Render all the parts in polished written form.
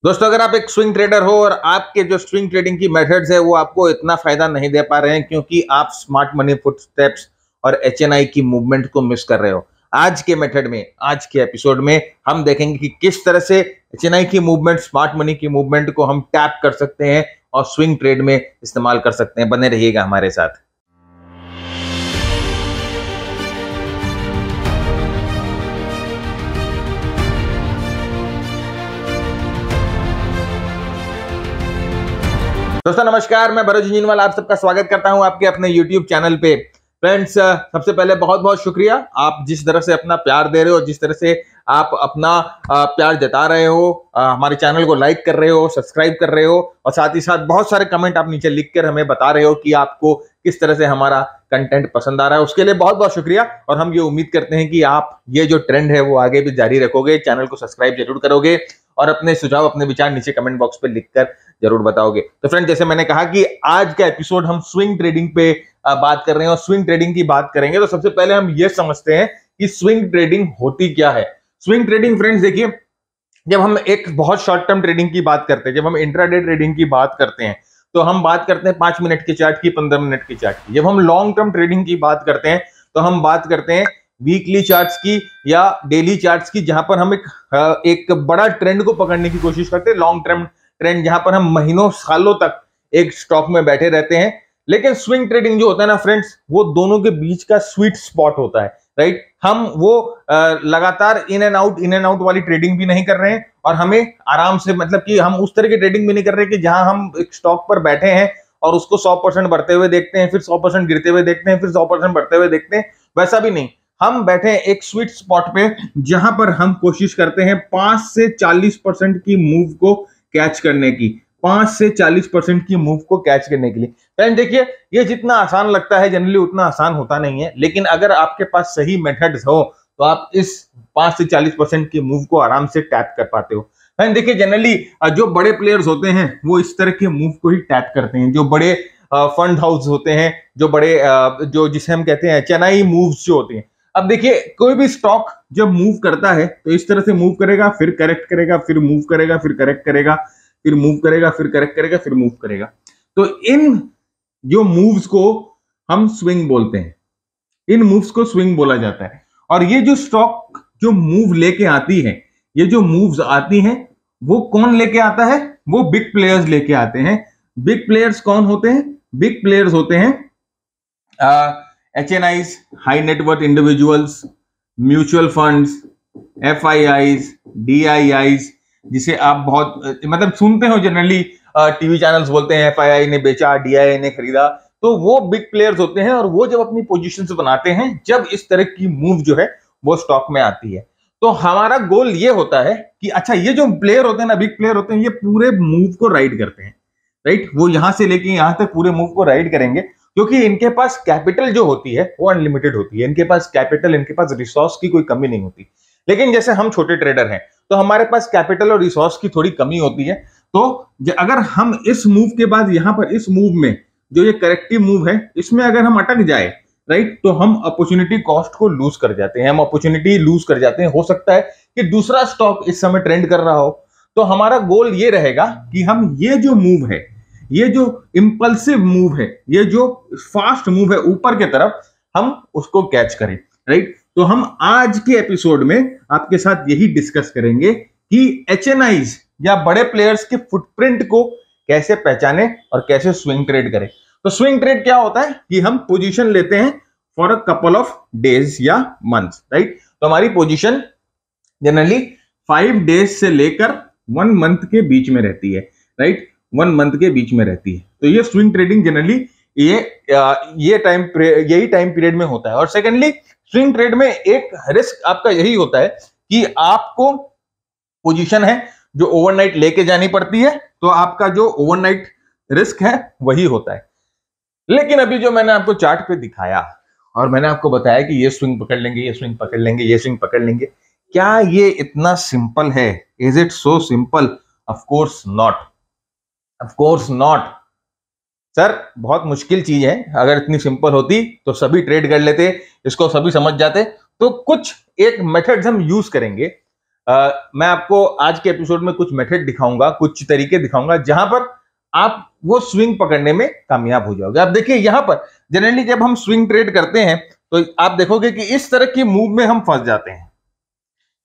दोस्तों, अगर आप एक स्विंग ट्रेडर हो और आपके जो स्विंग ट्रेडिंग की मेथड्स है वो आपको इतना फायदा नहीं दे पा रहे हैं क्योंकि आप स्मार्ट मनी फुटस्टेप्स और एचएनआई की मूवमेंट को मिस कर रहे हो। आज के मेथड में, आज के एपिसोड में हम देखेंगे कि किस तरह से एचएनआई की मूवमेंट, स्मार्ट मनी की मूवमेंट को हम टैप कर सकते हैं और स्विंग ट्रेड में इस्तेमाल कर सकते हैं। बने रहिएगा हमारे साथ। दोस्तों नमस्कार, मैं भरत झुंझुनवाला आप सबका स्वागत करता हूं आपके अपने YouTube चैनल पे। फ्रेंड्स, सबसे पहले बहुत बहुत शुक्रिया, आप जिस तरह से अपना प्यार दे रहे हो, जिस तरह से आप अपना प्यार जता रहे हो, हमारे चैनल को लाइक कर रहे हो, सब्सक्राइब कर रहे हो और साथ ही साथ बहुत सारे कमेंट आप नीचे लिख कर हमें बता रहे हो कि आपको किस तरह से हमारा कंटेंट पसंद आ रहा है। उसके लिए बहुत बहुत शुक्रिया और हम ये उम्मीद करते हैं कि आप ये जो ट्रेंड है वो आगे भी जारी रखोगे, चैनल को सब्सक्राइब जरूर करोगे और अपने सुझाव, अपने विचार नीचे कमेंट बॉक्स पे लिखकर जरूर बताओगे। तो फ्रेंड, जैसे मैंने कहा कि आज का एपिसोड हम स्विंग ट्रेडिंग पे बात कर रहे हैं और स्विंग ट्रेडिंग की बात करेंगे। तो सबसे पहले हम ये समझते हैं कि स्विंग ट्रेडिंग होती क्या है। स्विंग ट्रेडिंग फ्रेंड्स देखिए, जब हम एक बहुत शॉर्ट टर्म ट्रेडिंग की बात करते हैं, जब हम इंट्राडे ट्रेडिंग की बात करते हैं, तो हम बात करते हैं 5 मिनट के चार्ट की, 15 मिनट की चार्ट की। जब हम लॉन्ग टर्म ट्रेडिंग की बात करते हैं तो हम बात करते हैं वीकली चार्ट्स की या डेली चार्ट्स की, जहां पर हम एक बड़ा ट्रेंड को पकड़ने की कोशिश करते हैं। लॉन्ग टर्म ट्रेंड जहां पर हम महीनों सालों तक एक स्टॉक में बैठे रहते हैं। लेकिन स्विंग ट्रेडिंग जो होता है ना फ्रेंड्स, वो दोनों के बीच का स्वीट स्पॉट होता है, राइट। हम वो लगातार इन एंड आउट वाली ट्रेडिंग भी नहीं कर रहे हैं और हमें आराम से, मतलब कि हम उस तरह की ट्रेडिंग भी नहीं कर रहे कि जहां हम एक स्टॉक पर बैठे हैं और उसको 100% बढ़ते हुए देखते हैं, फिर 100% गिरते हुए देखते हैं, फिर 100% बढ़ते हुए देखते हैं। वैसा भी नहीं, हम बैठे हैं एक स्वीट स्पॉट पे जहां पर हम कोशिश करते हैं 5 से 40% की मूव को कैच करने की, 5 से 40% की मूव को कैच करने के लिए। फ्रेंड देखिए, ये जितना आसान लगता है जनरली उतना आसान होता नहीं है, लेकिन अगर आपके पास सही मेथड्स हो तो आप इस 5 से 40% की मूव को आराम से टैप कर पाते हो। फ्रेंड देखिए, जनरली जो बड़े प्लेयर्स होते हैं वो इस तरह के मूव को ही टैप करते हैं। जो बड़े फंड हाउस होते हैं, जो बड़े जो जिसे हम कहते हैं चेन्नई मूव्स जो होती हैं। अब देखिए, कोई भी स्टॉक जब मूव करता है तो इस तरह से मूव करेगा, फिर करेक्ट करेगा, फिर मूव करेगा, फिर करेक्ट करेगा, फिर मूव करेगा, फिर करेक्ट करेगा, फिर मूव करेगा। तो इन जो मूव्स को हम स्विंग बोलते हैं, इन मूव्स को स्विंग बोला जाता है। और ये जो स्टॉक जो मूव लेके आती है, ये जो मूव्स आती हैं, वो कौन लेके आता है? वो बिग प्लेयर्स लेके आते हैं। बिग प्लेयर्स कौन होते हैं? बिग प्लेयर्स होते हैं HNIs, high net worth individuals, mutual funds, FIIs, DIIs, जिसे आप बहुत मतलब सुनते हो जनरली, टीवी चैनल्स बोलते हैं एफआईआई ने बेचा, डीआईआई ने खरीदा। तो वो बिग प्लेयर्स होते हैं और वो जब अपनी पोजीशंस बनाते हैं, जब इस तरह की मूव जो है वो स्टॉक में आती है, तो हमारा गोल ये होता है कि अच्छा, ये जो प्लेयर होते हैं ना, बिग प्लेयर होते हैं, ये पूरे मूव को राइड करते हैं, राइट। वो यहां से लेके यहां तक पूरे मूव को राइड करेंगे क्योंकि इनके पास कैपिटल जो होती है वो अनलिमिटेड होती है। इनके पास कैपिटल, इनके पास रिसोर्स की कोई कमी नहीं होती। लेकिन जैसे हम छोटे ट्रेडर हैं तो हमारे पास कैपिटल और रिसोर्स की थोड़ी कमी होती है। तो अगर हम इस मूव के बाद यहां पर इस मूव में, जो ये करेक्टिव मूव है, इसमें अगर हम अटक जाए, राइट, तो हम अपॉर्चुनिटी कॉस्ट को लूज कर जाते हैं, हम अपॉर्चुनिटी लूज कर जाते हैं। हो सकता है कि दूसरा स्टॉक इस समय ट्रेंड कर रहा हो। तो हमारा गोल ये रहेगा कि हम ये जो मूव है, ये जो इंपल्सिव मूव है, ये जो फास्ट मूव है ऊपर की तरफ, हम उसको कैच करें, राइट। तो हम आज के एपिसोड में आपके साथ यही डिस्कस करेंगे कि एचएनआईज या बड़े प्लेयर्स के फुटप्रिंट को कैसे पहचाने और कैसे स्विंग ट्रेड करें। तो स्विंग ट्रेड क्या होता है कि हम पोजीशन लेते हैं for a couple of days या मंथ्स, राइट। तो हमारी पोजीशन जनरली 5 डेज से लेकर 1 मंथ के बीच में रहती है, राइट, 1 मंथ के बीच में रहती है। तो ये स्विंग ट्रेडिंग जनरली यही टाइम पीरियड में होता है। और सेकेंडली, स्विंग ट्रेड में एक रिस्क आपका यही होता है कि आपको पोजीशन है जो ओवरनाइट लेके जानी पड़ती है, तो आपका जो ओवरनाइट रिस्क है वही होता है। लेकिन अभी जो मैंने आपको चार्ट पे दिखाया और मैंने आपको बताया कि ये स्विंग पकड़ लेंगे, ये स्विंग पकड़ लेंगे, ये स्विंग पकड़ लेंगे, क्या ये इतना सिंपल है? Is it so simple? Of course not, of course not sir. बहुत मुश्किल चीज है। अगर इतनी सिंपल होती तो सभी ट्रेड कर लेते, इसको सभी समझ जाते। तो कुछ एक मेथड्स हम यूज करेंगे मैं आपको आज के एपिसोड में कुछ मेथड दिखाऊंगा, कुछ तरीके दिखाऊंगा जहां पर आप वो स्विंग पकड़ने में कामयाब हो जाओगे। आप देखिए यहां पर जनरली जब हम स्विंग ट्रेड करते हैं तो आप देखोगे कि इस तरह की मूव में हम फंस जाते हैं।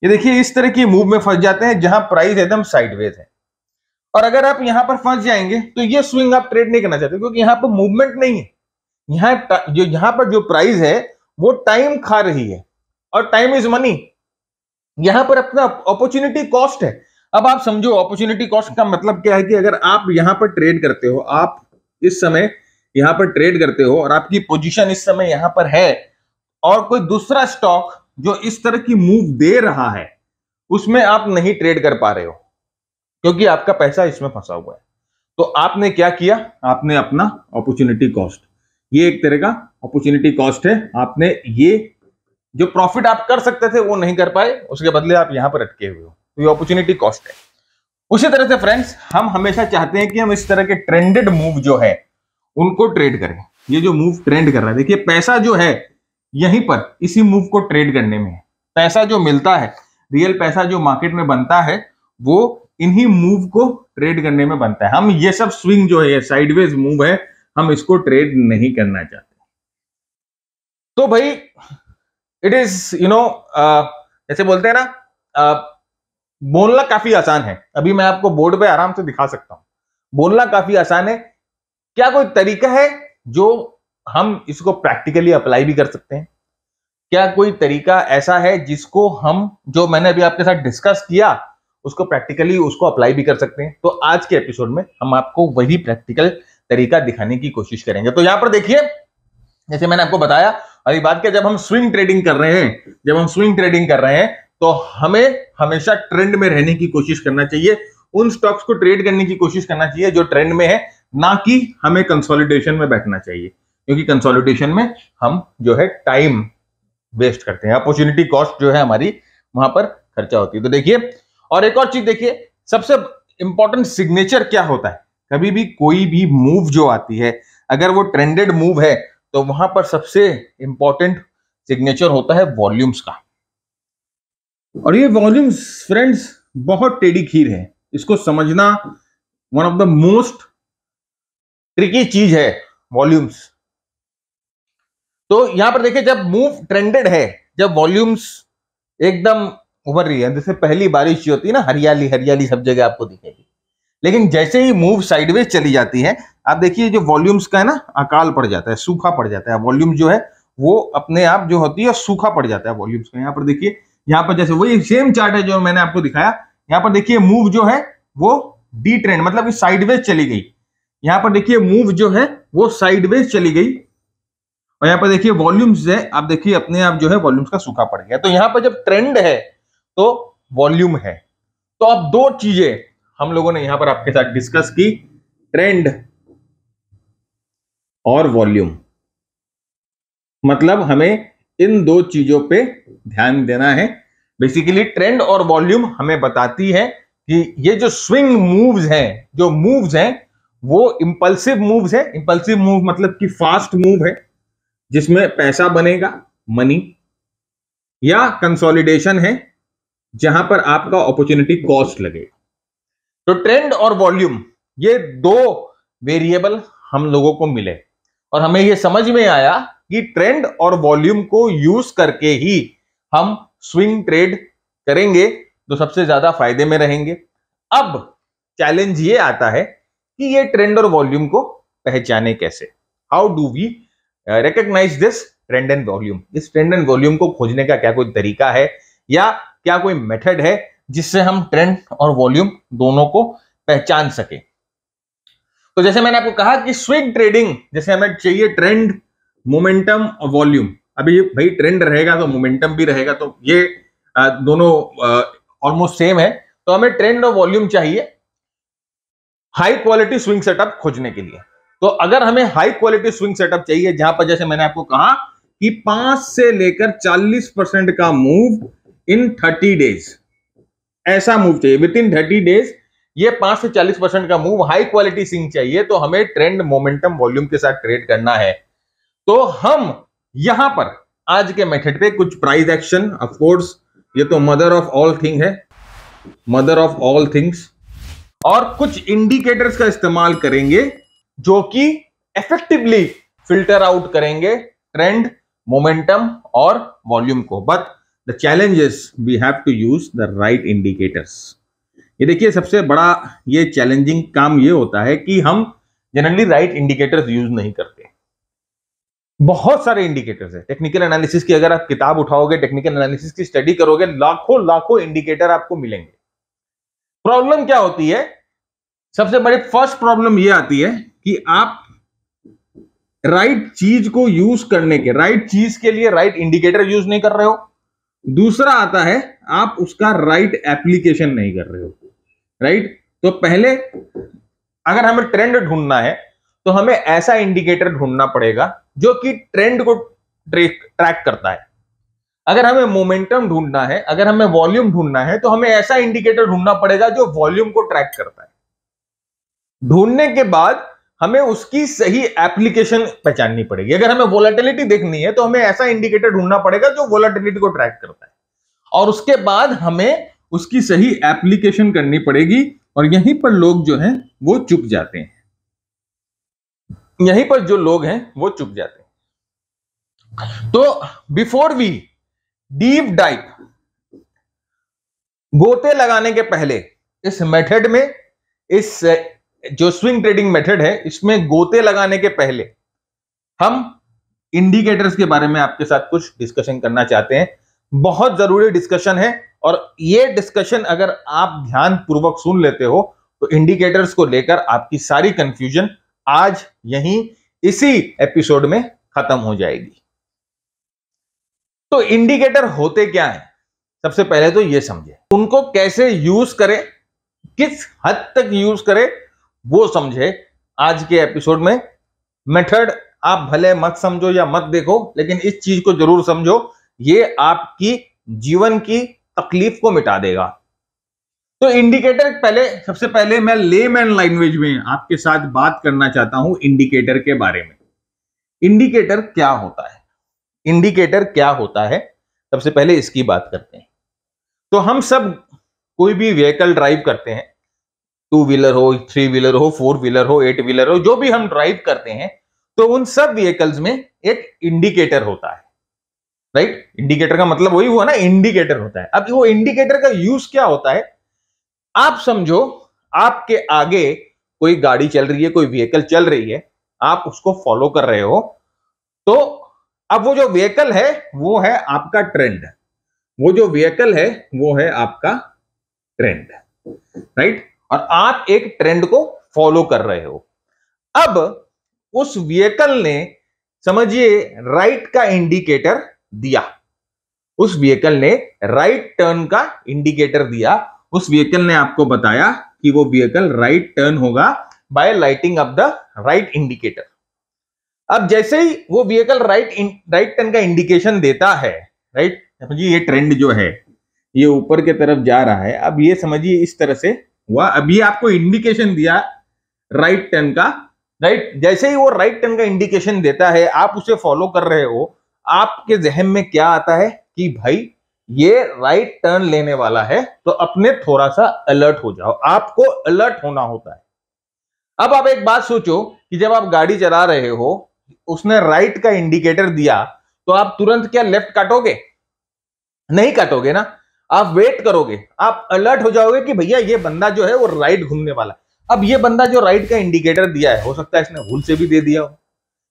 ये देखिए इस तरह की मूव में फंस जाते हैं जहां प्राइस एकदम साइडवेज है, और अगर आप यहां पर फंस जाएंगे तो ये स्विंग आप ट्रेड नहीं करना चाहते, क्योंकि यहां पर मूवमेंट नहीं है। यहां पर जो प्राइस है वो टाइम खा रही है, और टाइम इज मनी। यहां पर अपना अपॉर्चुनिटी कॉस्ट है। अब आप समझो अपॉर्चुनिटी कॉस्ट का मतलब क्या है कि अगर आप यहां पर ट्रेड करते हो, आप इस समय यहां पर ट्रेड करते हो और आपकी पोजीशन इस समय यहां पर है, और कोई दूसरा स्टॉक जो इस तरह की मूव दे रहा है उसमें आप नहीं ट्रेड कर पा रहे हो क्योंकि आपका पैसा इसमें फंसा हुआ है, तो आपने क्या किया, आपने अपना अपॉर्चुनिटी कॉस्ट, ये एक तरह का अपॉर्चुनिटी कॉस्ट है। आपने ये जो प्रॉफिट आप कर सकते थे वो नहीं कर पाए, उसके बदले आप यहां पर अटके हुए हो, तो ये अपॉर्चुनिटी कॉस्ट है। उसी तरह से फ्रेंड्स हम हमेशा चाहते हैं कि हम इस तरह के ट्रेंडेड मूव जो है उनको ट्रेड करें। ये जो मूव ट्रेंड कर रहा है, देखिए पैसा जो है यहीं पर इसी मूव को ट्रेड करने में है। पैसा जो मिलता है, रियल पैसा जो मार्केट में बनता है, वो इन्हीं मूव को ट्रेड करने में बनता है। हम ये सब स्विंग जो है, साइडवेज मूव है, हम इसको ट्रेड नहीं करना चाहते। तो भाई इट इज जैसे बोलते हैं ना, बोलना काफी आसान है। अभी मैं आपको बोर्ड पे आराम से दिखा सकता हूं, बोलना काफी आसान है। क्या कोई तरीका है जो हम इसको प्रैक्टिकली अप्लाई भी कर सकते हैं? क्या कोई तरीका ऐसा है जिसको हम, जो मैंने अभी आपके साथ डिस्कस किया, उसको प्रैक्टिकली उसको अप्लाई भी कर सकते हैं? तो आज के एपिसोड में हम आपको वही प्रैक्टिकल तरीका दिखाने की कोशिश करेंगे। तो यहां पर देखिए, जैसे मैंने आपको बताया, अभी बात किया, जब हम स्विंग ट्रेडिंग कर रहे हैं तो हमें हमेशा ट्रेंड में रहने की कोशिश करना चाहिए, उन स्टॉक्स को ट्रेड करने की कोशिश करना चाहिए जो ट्रेंड में है, ना कि हमें कंसोलिडेशन में बैठना चाहिए, क्योंकि कंसोलिडेशन में हम जो है टाइम वेस्ट करते हैं, अपॉर्चुनिटी कॉस्ट जो है हमारी वहां पर खर्चा होती है। तो देखिए, और एक और चीज देखिए, सबसे इंपॉर्टेंट सिग्नेचर क्या होता है? कभी भी कोई भी मूव जो आती है, अगर वो ट्रेंडेड मूव है तो वहां पर सबसे इंपॉर्टेंट सिग्नेचर होता है वॉल्यूम्स का। और ये वॉल्यूम्स फ्रेंड्स बहुत टेढ़ी खीर है, इसको समझना one of the most tricky चीज है, वॉल्यूम्स। तो यहां पर देखिए, जब मूव ट्रेंडेड है, जब वॉल्यूम्स एकदम उभर रही है, जैसे पहली बारिश जो होती है ना, हरियाली हरियाली सब जगह आपको दिखेगी, लेकिन जैसे ही मूव साइडवेज चली जाती है, आप देखिए जो वॉल्यूम्स का है ना, अकाल पड़ जाता है, सूखा पड़ जाता है। वॉल्यूम जो है वो अपने आप जो होती है सूखा पड़ जाता है वॉल्यूम्स का। यहाँ पर देखिए, यहाँ पर जैसे वही सेम चार्ट है जो मैंने आपको दिखाया, यहाँ पर देखिए मूव जो है वो डी ट्रेंड, मतलब कि साइडवेज चली गई। यहाँ पर देखिए मूव जो है वो साइडवेज चली गई, और यहाँ पर देखिए वॉल्यूम्स है, आप देखिए अपने आप जो है वॉल्यूम्स का सूखा पड़ गया। तो यहाँ पर जब ट्रेंड है तो वॉल्यूम है। तो अब दो चीजें हम लोगों ने यहां पर आपके साथ डिस्कस की, ट्रेंड और वॉल्यूम। मतलब हमें इन दो चीजों पे ध्यान देना है। बेसिकली ट्रेंड और वॉल्यूम हमें बताती है कि ये जो स्विंग मूव्स हैं, जो मूव्स हैं वो इंपल्सिव मूव्स हैं। इंपल्सिव मूव मतलब कि फास्ट मूव है जिसमें पैसा बनेगा, मनी, या कंसोलिडेशन है जहां पर आपका अपॉर्चुनिटी कॉस्ट लगेगा। तो ट्रेंड और वॉल्यूम, ये दो वेरिएबल हम लोगों को मिले, और हमें ये समझ में आया कि ट्रेंड और वॉल्यूम को यूज करके ही हम स्विंग ट्रेड करेंगे तो सबसे ज्यादा फायदे में रहेंगे। अब चैलेंज ये आता है कि ये ट्रेंड और वॉल्यूम को पहचाने कैसे, how do we recognise this trend and volume. इस ट्रेंड एंड वॉल्यूम को खोजने का क्या कोई तरीका है, या क्या कोई मेथड है जिससे हम ट्रेंड और वॉल्यूम दोनों को पहचान सके? तो जैसे मैंने आपको कहा कि स्विंग ट्रेडिंग, जैसे हमें चाहिए ट्रेंड, मोमेंटम और वॉल्यूम। अभी भाई ट्रेंड रहेगा तो मोमेंटम भी रहेगा, तो ये दोनों ऑलमोस्ट सेम है। तो हमें ट्रेंड और वॉल्यूम चाहिए हाई क्वालिटी स्विंग सेटअप खोजने के लिए। तो अगर हमें हाई क्वालिटी स्विंग सेटअप चाहिए, जहां पर जैसे मैंने आपको कहा कि 5 से लेकर 40% का मूव इन 30 डेज, ऐसा मूव चाहिए विद इन 30 डेज, ये 5 से 40% का मूव, हाई क्वालिटी स्विंग चाहिए, तो हमें ट्रेंड, मोमेंटम, वॉल्यूम के साथ ट्रेड करना है। तो हम यहां पर आज के मेथड पे कुछ प्राइस एक्शन, ऑफ कोर्स ये तो मदर ऑफ ऑल थिंग है, मदर ऑफ ऑल थिंग्स, और कुछ इंडिकेटर्स का इस्तेमाल करेंगे जो कि इफेक्टिवली फिल्टर आउट करेंगे ट्रेंड, मोमेंटम और वॉल्यूम को। But the challenge is we have to use the right indicators. ये देखिए सबसे बड़ा ये चैलेंजिंग काम ये होता है कि हम जनरली राइट इंडिकेटर्स यूज नहीं करते। बहुत सारे इंडिकेटर्स है टेक्निकल एनालिसिस की, अगर आप किताब उठाओगे, टेक्निकल एनालिसिस की स्टडी करोगे, लाखों लाखों इंडिकेटर आपको मिलेंगे। प्रॉब्लम क्या होती है? सबसे बड़ी फर्स्ट प्रॉब्लम ये आती है कि आप राइट चीज को यूज करने के, राइट चीज के लिए राइट इंडिकेटर यूज नहीं कर रहे हो। दूसरा आता है आप उसका राइट एप्लीकेशन नहीं कर रहे हो। राइट, तो पहले अगर हमें ट्रेंड ढूंढना है तो हमें ऐसा इंडिकेटर ढूंढना पड़ेगा जो कि ट्रेंड को ट्रैक करता है। अगर हमें मोमेंटम ढूंढना है, अगर हमें वॉल्यूम ढूंढना है, तो हमें ऐसा इंडिकेटर ढूंढना पड़ेगा जो वॉल्यूम को ट्रैक करता है। ढूंढने के बाद हमें उसकी सही एप्लीकेशन पहचाननी पड़ेगी। अगर हमें वोलेटिलिटी देखनी है तो हमें ऐसा इंडिकेटर ढूंढना पड़ेगा जो वोलेटिलिटी को ट्रैक करता है, और उसके बाद हमें उसकी सही एप्लीकेशन करनी पड़ेगी। और यहीं पर लोग जो हैं वो चुक जाते हैं, यहीं पर जो लोग हैं वो चुक जाते हैं। तो बिफोर वी डीप डाइव, गोते लगाने के पहले इस मेथड में, इस जो स्विंग ट्रेडिंग मेथड है, इसमें गोते लगाने के पहले हम इंडिकेटर्स के बारे में आपके साथ कुछ डिस्कशन करना चाहते हैं। बहुत जरूरी डिस्कशन है, और ये डिस्कशन अगर आप ध्यान पूर्वक सुन लेते हो तो इंडिकेटर्स को लेकर आपकी सारी कंफ्यूजन आज यहीं इसी एपिसोड में खत्म हो जाएगी। तो इंडिकेटर होते क्या हैं? सबसे पहले तो ये समझे, उनको कैसे यूज करें, किस हद तक यूज करें, वो समझे आज के एपिसोड में। मेथड आप भले मत समझो या मत देखो, लेकिन इस चीज को जरूर समझो, ये आपकी जीवन की तकलीफ को मिटा देगा। तो इंडिकेटर, पहले सबसे पहले मैं लेमैन लैंग्वेज में आपके साथ बात करना चाहता हूं इंडिकेटर के बारे में। इंडिकेटर क्या होता है? इंडिकेटर क्या होता है, सबसे पहले इसकी बात करते हैं। तो हम सब कोई भी व्हीकल ड्राइव करते हैं, 2 व्हीलर हो, 3 व्हीलर हो, 4 व्हीलर हो, 8 व्हीलर हो, जो भी हम ड्राइव करते हैं, तो उन सब व्हीकल्स में एक इंडिकेटर होता है। राइट, इंडिकेटर का मतलब वही हुआ ना, इंडिकेटर होता है। अब वो इंडिकेटर का यूज क्या होता है? आप समझो आपके आगे कोई गाड़ी चल रही है, कोई व्हीकल चल रही है, आप उसको फॉलो कर रहे हो, तो अब वो जो व्हीकल है वो है आपका ट्रेंड, वो जो व्हीकल है वो है आपका ट्रेंड। राइट, और आप एक ट्रेंड को फॉलो कर रहे हो। अब उस व्हीकल ने, समझिए, राइट का इंडिकेटर दिया, उस व्हीकल ने राइट टर्न का इंडिकेटर दिया। उस व्हीकल ने आपको बताया कि वो व्हीकल राइट टर्न होगा by lighting up the right indicator. अब जैसे ही वो व्हीकल राइट टर्न का इंडिकेशन देता है, राइट, समझिए ये ट्रेंड जो है ये ऊपर की तरफ जा रहा है। अब ये समझिए इस तरह से हुआ, अभी आपको इंडिकेशन दिया राइट टर्न का। राइट, जैसे ही वो राइट टर्न का इंडिकेशन देता है, आप उसे फॉलो कर रहे हो, आपके जहन में क्या आता है कि भाई ये राइट टर्न लेने वाला है, तो अपने थोड़ा सा अलर्ट हो जाओ। आपको अलर्ट होना होता है। अब आप एक बात सोचो कि जब आप गाड़ी चला रहे हो, उसने राइट का इंडिकेटर दिया, तो आप तुरंत क्या लेफ्ट काटोगे? नहीं काटोगे ना, आप वेट करोगे, आप अलर्ट हो जाओगे कि भैया ये बंदा जो है वो राइट घूमने वाला है। अब ये बंदा जो राइट का इंडिकेटर दिया है, हो सकता है इसने भूल से भी दे दिया हो,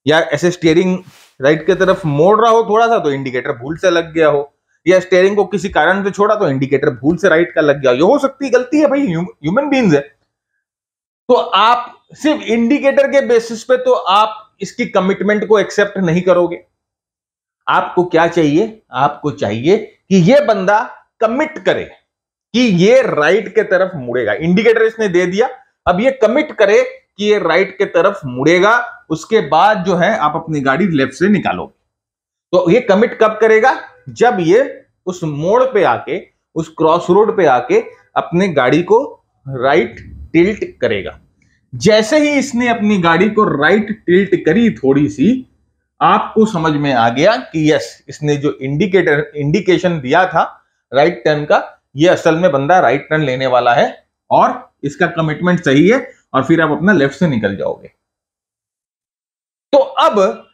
या ऐसे स्टीयरिंग राइट की तरफ मोड़ रहा हो थोड़ा सा तो इंडिकेटर भूल से लग गया हो, या स्टीयरिंग को किसी कारण से छोड़ा तो इंडिकेटर भूल से राइट का लग गया। ये हो सकती है, गलती है भाई, ह्यूमन बीइंग्स है। तो आप सिर्फ इंडिकेटर के बेसिस पे तो आप इसकी कमिटमेंट को एक्सेप्ट नहीं करोगे। आपको क्या चाहिए? आपको चाहिए कि ये बंदा कमिट करे कि ये राइट के तरफ मुड़ेगा। इंडिकेटर इसने दे दिया, अब ये कमिट करे कि ये राइट के तरफ मुड़ेगा। उसके बाद जो है आप अपनी गाड़ी लेफ्ट से निकालोगे। तो ये कमिट कब करेगा? जब ये उस मोड़ पे आके, उस क्रॉस रोड पे आके अपने गाड़ी को राइट टिल्ट करेगा। जैसे ही इसने अपनी गाड़ी को राइट टिल्ट करी थोड़ी सी, आपको समझ में आ गया कि यस, इसने जो इंडिकेशन दिया था राइट टर्न का, ये असल में बंदा राइट टर्न लेने वाला है और इसका कमिटमेंट सही है, और फिर आप अपना लेफ्ट से निकल जाओगे। तो अब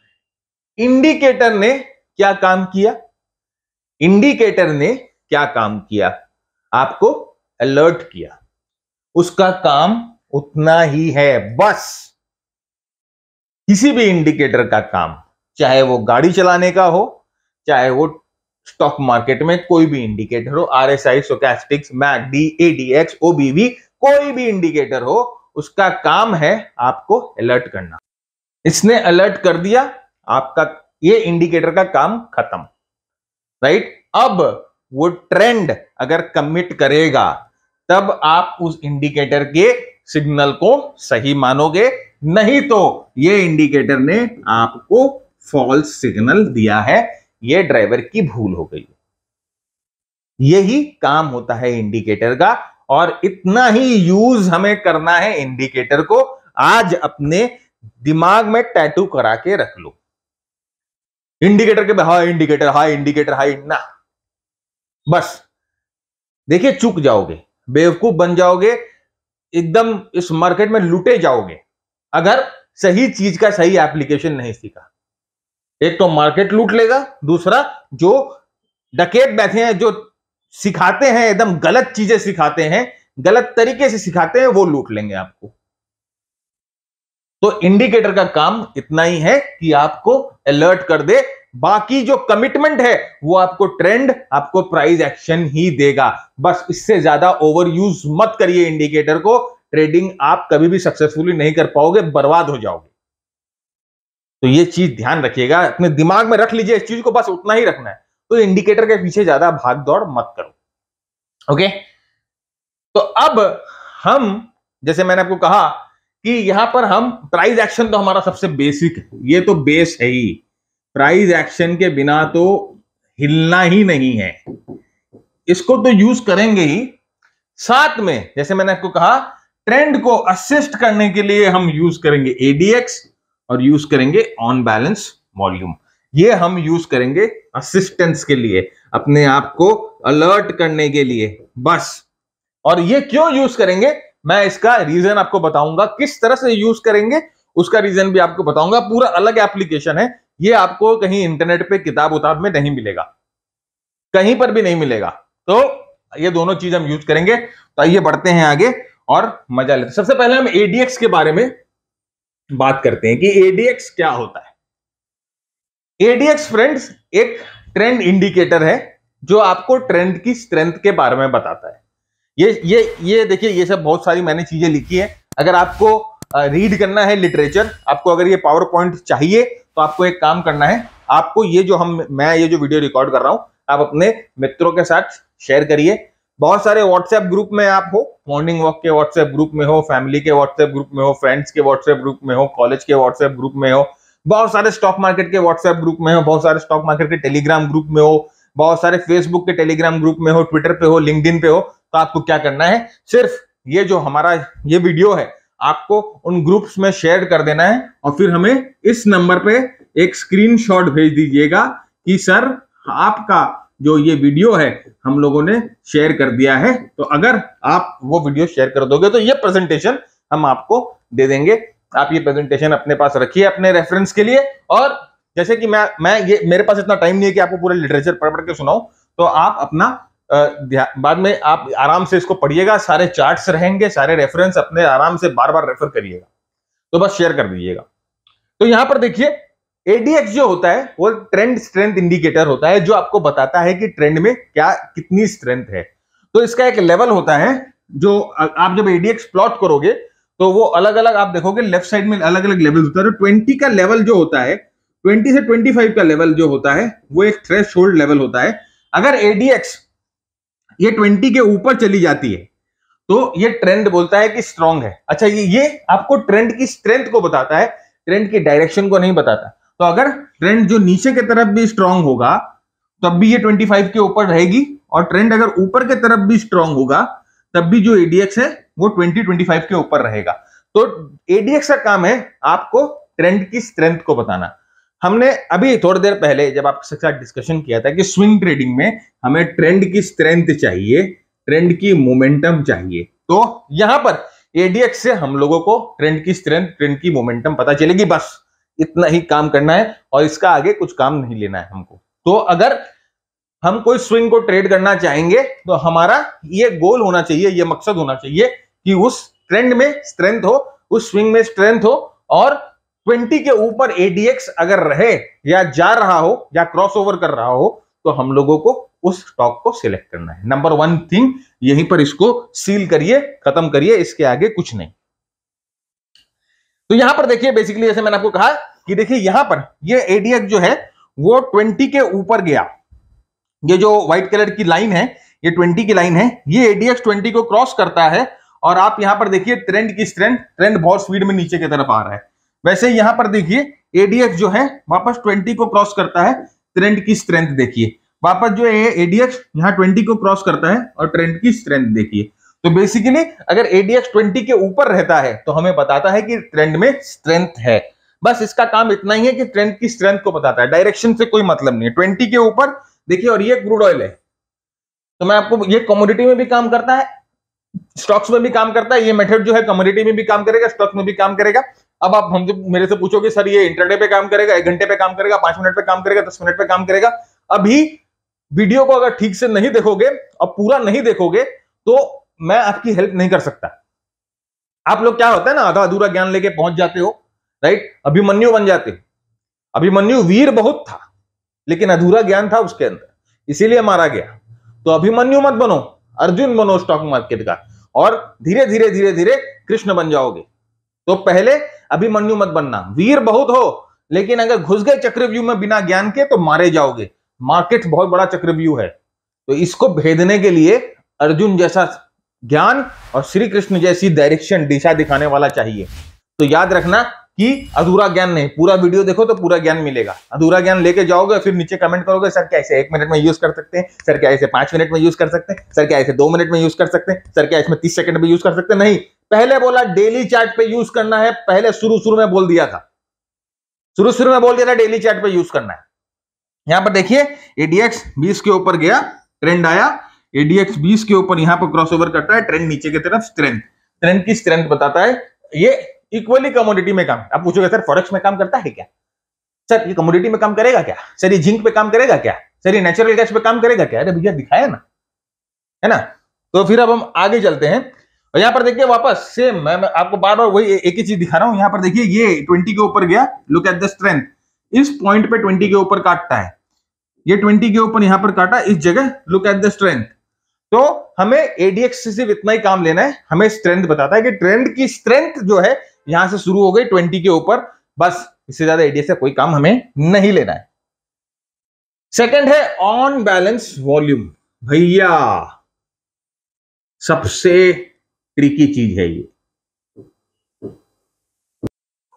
इंडिकेटर ने क्या काम किया? इंडिकेटर ने क्या काम किया? आपको अलर्ट किया। उसका काम उतना ही है बस। किसी भी इंडिकेटर का काम, चाहे वो गाड़ी चलाने का हो, चाहे वो स्टॉक मार्केट में कोई भी इंडिकेटर हो, RSI, स्टोचैस्टिक्स, मैकडी, ADX, OBV, कोई भी इंडिकेटर हो, उसका काम है आपको अलर्ट करना। इसने अलर्ट कर दिया, आपका ये इंडिकेटर का काम खत्म, राइट? अब वो ट्रेंड अगर कमिट करेगा तब आप उस इंडिकेटर के सिग्नल को सही मानोगे, नहीं तो ये इंडिकेटर ने आपको फॉल्स सिग्नल दिया है, ये ड्राइवर की भूल हो गई। यही काम होता है इंडिकेटर का, और इतना ही यूज हमें करना है इंडिकेटर को। आज अपने दिमाग में टैटू करा के रख लो, इंडिकेटर के high indicator, high indicator, high ना। बस देखिए, चूक जाओगे, बेवकूफ बन जाओगे, एकदम इस मार्केट में लूटे जाओगे अगर सही चीज का सही एप्लीकेशन नहीं सीखा। एक तो मार्केट लूट लेगा, दूसरा जो डकैत बैठे हैं, जो सिखाते हैं, एकदम गलत चीजें सिखाते हैं, गलत तरीके से सिखाते हैं, वो लूट लेंगे आपको। तो इंडिकेटर का काम इतना ही है कि आपको अलर्ट कर दे, बाकी जो कमिटमेंट है वो आपको ट्रेंड, आपको प्राइस एक्शन ही देगा। बस इससे ज्यादा ओवर यूज मत करिए इंडिकेटर को। ट्रेडिंग आप कभी भी सक्सेसफुली नहीं कर पाओगे, बर्बाद हो जाओगे। तो ये चीज ध्यान रखिएगा, अपने दिमाग में रख लीजिए इस चीज को, बस उतना ही रखना है। तो इंडिकेटर के पीछे ज्यादा भाग दौड़ मत करो। ओके, तो अब हम, जैसे मैंने आपको कहा कि यहां पर हम प्राइस एक्शन तो हमारा सबसे बेसिक है, ये तो बेस है ही। प्राइस एक्शन के बिना तो हिलना ही नहीं है, इसको तो यूज करेंगे ही। साथ में जैसे मैंने आपको कहा, ट्रेंड को असिस्ट करने के लिए हम यूज करेंगे ADX और यूज करेंगे ऑन बैलेंस वॉल्यूम। ये हम यूज करेंगे असिस्टेंस के लिए, अपने आप को अलर्ट करने के लिए, बस। और ये क्यों यूज करेंगे, मैं इसका रीजन आपको बताऊंगा। किस तरह से यूज करेंगे उसका रीजन भी आपको बताऊंगा। पूरा अलग एप्लीकेशन है, ये आपको कहीं इंटरनेट पे किताब उताब में नहीं मिलेगा, कहीं पर भी नहीं मिलेगा। तो ये दोनों चीज हम यूज करेंगे। तो आइए बढ़ते हैं आगे और मजा लेते हैं। सबसे पहले हम ADX के बारे में बात करते हैं कि ADX क्या होता है। ADX फ्रेंड्स एक ट्रेंड इंडिकेटर है जो आपको ट्रेंड की स्ट्रेंथ के बारे में बताता है। ये देखिए, ये सब बहुत सारी मैंने चीजें लिखी है। अगर आपको रीड करना है लिटरेचर, आपको अगर ये पावर पॉइंट चाहिए, तो आपको एक काम करना है, आपको ये जो मैं ये जो वीडियो रिकॉर्ड कर रहा हूं, आप अपने मित्रों के साथ शेयर करिए। बहुत सारे व्हाट्सएप ग्रुप में आप हो, मॉर्निंग वॉक के व्हाट्सएप ग्रुप में हो, फैमिली के व्हाट्सएप ग्रुप में हो, फ्रेंड्स के व्हाट्सएप ग्रुप में हो, कॉलेज के व्हाट्सएप ग्रुप में हो, बहुत सारे स्टॉक मार्केट के व्हाट्सएप ग्रुप में हो, बहुत सारे स्टॉक मार्केट के टेलीग्राम ग्रुप में हो, बहुत सारे फेसबुक के टेलीग्राम ग्रुप में हो, ट्विटर पे हो, लिंक्डइन पे हो। तो आपको क्या करना है, सिर्फ ये जो हमारा ये वीडियो है, आपको उन ग्रुप्स में शेयर कर देना है, और फिर हमें इस नंबर पे एक स्क्रीनशॉट भेज दीजिएगा कि सर आपका जो ये वीडियो है हम लोगों ने शेयर कर दिया है। तो अगर आप वो वीडियो शेयर कर दोगे तो ये प्रेजेंटेशन हम आपको दे देंगे। आप ये प्रेजेंटेशन अपने पास रखिए अपने रेफरेंस के लिए। और जैसे कि मैं ये, मेरे पास इतना टाइम नहीं है कि आपको पूरा लिटरेचर पढ़ के सुनाऊं, तो आप अपना बाद में आप आराम से इसको पढ़िएगा, सारे चार्ट्स रहेंगे, सारे रेफरेंस अपने आराम से बार बार रेफर करिएगा। तो बस शेयर कर दीजिएगा। तो यहां पर देखिए, ADX जो होता है वो ट्रेंड स्ट्रेंथ इंडिकेटर होता है, जो आपको बताता है कि ट्रेंड में क्या कितनी स्ट्रेंथ है। तो इसका एक लेवल होता है, जो आप जब ADX प्लॉट करोगे तो वो अलग अलग आप देखोगे, लेफ्ट साइड में अलग अलग लेवल होता है। 20 का लेवल जो होता है, 20 से 25 का लेवल जो होता है, वो एक थ्रेशोल्ड लेवल होता है। अगर ADX ये 20 के ऊपर चली जाती है तो ये ट्रेंड बोलता है कि स्ट्रांग है। अच्छा, ये आपको ट्रेंड की स्ट्रेंथ को बताता है, ट्रेंड की डायरेक्शन को नहीं बताता। तो अगर ट्रेंड जो नीचे की तरफ भी स्ट्रांग होगा तब भी ये 25 के ऊपर रहेगी, और ट्रेंड अगर ऊपर की तरफ भी स्ट्रांग होगा तब भी जो ADX है वो 20-25 के ऊपर रहेगा। तो ADX का काम है आपको ट्रेंड की स्ट्रेंथ को बताना। हमने अभी थोड़ी देर पहले जब आपके साथ डिस्कशन किया था कि स्विंग ट्रेडिंग में हमें ट्रेंड की स्ट्रेंथ चाहिए, ट्रेंड की मोमेंटम चाहिए। तो यहां पर एडीएक्स से हम लोगों को ट्रेंड की स्ट्रेंथ, ट्रेंड की मोमेंटम पता चलेगी। बस इतना ही काम करना है और इसका आगे कुछ काम नहीं लेना है हमको। तो अगर हम कोई स्विंग को ट्रेड करना चाहेंगे तो हमारा ये गोल होना चाहिए, ये मकसद होना चाहिए कि उस ट्रेंड में स्ट्रेंथ हो, उस स्विंग में स्ट्रेंथ हो, और 20 के ऊपर एडीएक्स अगर रहे या जा रहा हो या क्रॉस ओवर कर रहा हो तो हम लोगों को उस स्टॉक को सिलेक्ट करना है। नंबर 1 थिंग, यहीं पर इसको सील करिए, खत्म करिए, इसके आगे कुछ नहीं। तो यहां पर देखिए, बेसिकली जैसे मैंने आपको कहा कि देखिए यहां पर ये एडीएक्स जो है वो 20 के ऊपर गया। ये जो व्हाइट कलर की लाइन है, ये 20 की लाइन है, ये एडीएक्स 20 को क्रॉस करता है और आप यहां पर देखिए ट्रेंड की स्ट्रेंथ, ट्रेंड बहुत स्पीड में नीचे की तरफ आ रहा है। वैसे यहां पर देखिए एडीएक्स जो है वापस 20 को क्रॉस करता है, ट्रेंड की स्ट्रेंथ देखिए, वापस जो है एडीएक्स यहां 20 को क्रॉस करता है और ट्रेंड की स्ट्रेंथ देखिए। तो बेसिकली अगर एडीएक्स 20 के ऊपर रहता है तो हमें बताता है कि ट्रेंड में स्ट्रेंथ है। बस इसका काम इतना ही है कि ट्रेंड की स्ट्रेंथ को बताता है, डायरेक्शन से कोई मतलब नहीं है। 20 के ऊपर देखिए, और ये क्रूड ऑयल है, तो मैं आपको, ये कमोडिटी में भी काम करता है, स्टॉक्स में भी काम करता है। ये मेथड जो है कमोडिटी में भी काम करेगा, स्टॉक्स में भी काम करेगा। अब आप हमसे मेरे से पूछोगे सर ये इंट्राडे पे काम करेगा, 1 घंटे पे काम करेगा, 5 मिनट पे काम करेगा, 10 मिनट पे काम करेगा? अभी वीडियो को अगर ठीक से नहीं देखोगे और पूरा नहीं देखोगे तो मैं आपकी हेल्प नहीं कर सकता। आप लोग क्या होता है ना, आधा अधूरा ज्ञान लेके पहुंच जाते हो, राइट? अभिमन्यु बन जाते हो। अभिमन्यु वीर बहुत था लेकिन अधूरा ज्ञान था उसके अंदर, इसीलिए मारा गया। तो अभिमन्यु मत बनो, अर्जुन बनो स्टॉक मार्केट का, और धीरे धीरे धीरे धीरे कृष्ण बन जाओगे। तो पहले अभिमन्यु मत बनना, वीर बहुत हो लेकिन अगर घुस गए चक्रव्यूह में बिना ज्ञान के तो मारे जाओगे। मार्केट बहुत बड़ा चक्रव्यूह है, तो इसको भेदने के लिए अर्जुन जैसा ज्ञान और श्री कृष्ण जैसी डायरेक्शन, दिशा दिखाने वाला चाहिए। तो याद रखना कि अधूरा ज्ञान नहीं, पूरा वीडियो देखो तो पूरा ज्ञान मिलेगा। अधूरा ज्ञान लेके जाओगे फिर नीचे कमेंट करोगे सर क्या इसे 1 मिनट में यूज कर सकते हैं, सर क्या इसे 5 मिनट में यूज कर सकते हैं, सर क्या इसे 2 मिनट में यूज कर सकते हैं, सर क्या इसमें 30 सेकंड में यूज कर सकते हैं? नहीं, पहले बोला डेली चार्ट पे यूज करना है, पहले शुरू में बोल दिया था, शुरू में बोल दिया था डेली चार्ट पे यूज करना है। यहां पर देखिए एडीएक्स 20 के ऊपर गया, ट्रेंड आया, एडीएक्स 20 के ऊपर यहां पर क्रॉसओवर करता है, ट्रेंड नीचे की तरफ, स्ट्रेंथ, ट्रेंड की स्ट्रेंथ बताता है। ये इक्वली कमोडिटी में काम, आप पूछोगे सर फॉरेक्स में काम करता है क्या? सर ये कमोडिटी में काम करेगा क्या? सर ये जिंक पे काम करेगा क्या? सर ये नेचुरल गैस पे काम करेगा क्या? अरे भैया दिखाया ना, है ना? तो फिर अब हम आगे चलते हैं और यहां पर देखिए वापस सेम, मैं आपको बार बार वही एक ही चीज दिखा रहा हूं। यहां पर देखिए ये 20 के ऊपर गया, लुक एट द स्ट्रेंथ, इस पॉइंट पे 20 के ऊपर काटता है, ये 20 के ऊपर यहां पर काटा, इस जगह लुक एट द स्ट्रेंथ। तो हमें एडीएक्स से सिर्फ इतना ही काम लेना है, हमें स्ट्रेंथ बताता है कि ट्रेंड की स्ट्रेंथ जो है यहां से शुरू हो गई 20 के ऊपर, बस इससे ज्यादा एडीएक्स से कोई काम हमें नहीं लेना है। सेकंड है ऑन बैलेंस वॉल्यूम। भैया सबसे ट्रिकी चीज है ये,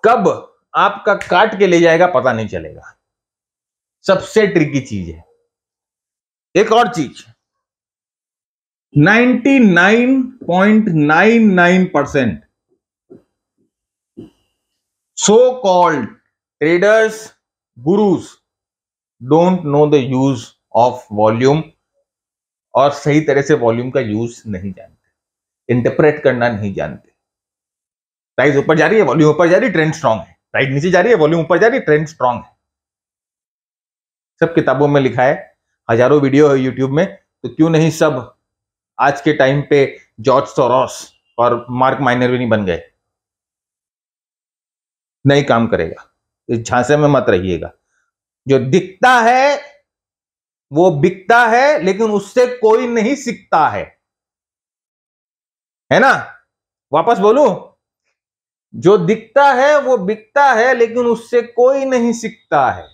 कब आपका काट के ले जाएगा पता नहीं चलेगा, सबसे ट्रिकी चीज है। एक और चीज, 99.99% so called traders, gurus don't know the use of volume, और सही तरह से वॉल्यूम का यूज नहीं जानते, इंटरप्रेट करना नहीं जानते। प्राइस ऊपर जा रही है, वॉल्यूम ऊपर जा रही है, ट्रेंड स्ट्रांग है, प्राइस नीचे जा रही है, वॉल्यूम ऊपर जा रही है, ट्रेंड स्ट्रांग है। सब किताबों में लिखा है, हजारों वीडियो है यूट्यूब में, तो क्यों नहीं सब आज के टाइम पे जॉर्ज सोरोस और मार्क माइनर भी नहीं बन गए? नहीं काम करेगा, इस झांसे में मत रहिएगा। जो दिखता है वो बिकता है लेकिन उससे कोई नहीं सीखता है ना? वापस बोलूं, जो दिखता है वो बिकता है लेकिन उससे कोई नहीं सीखता है,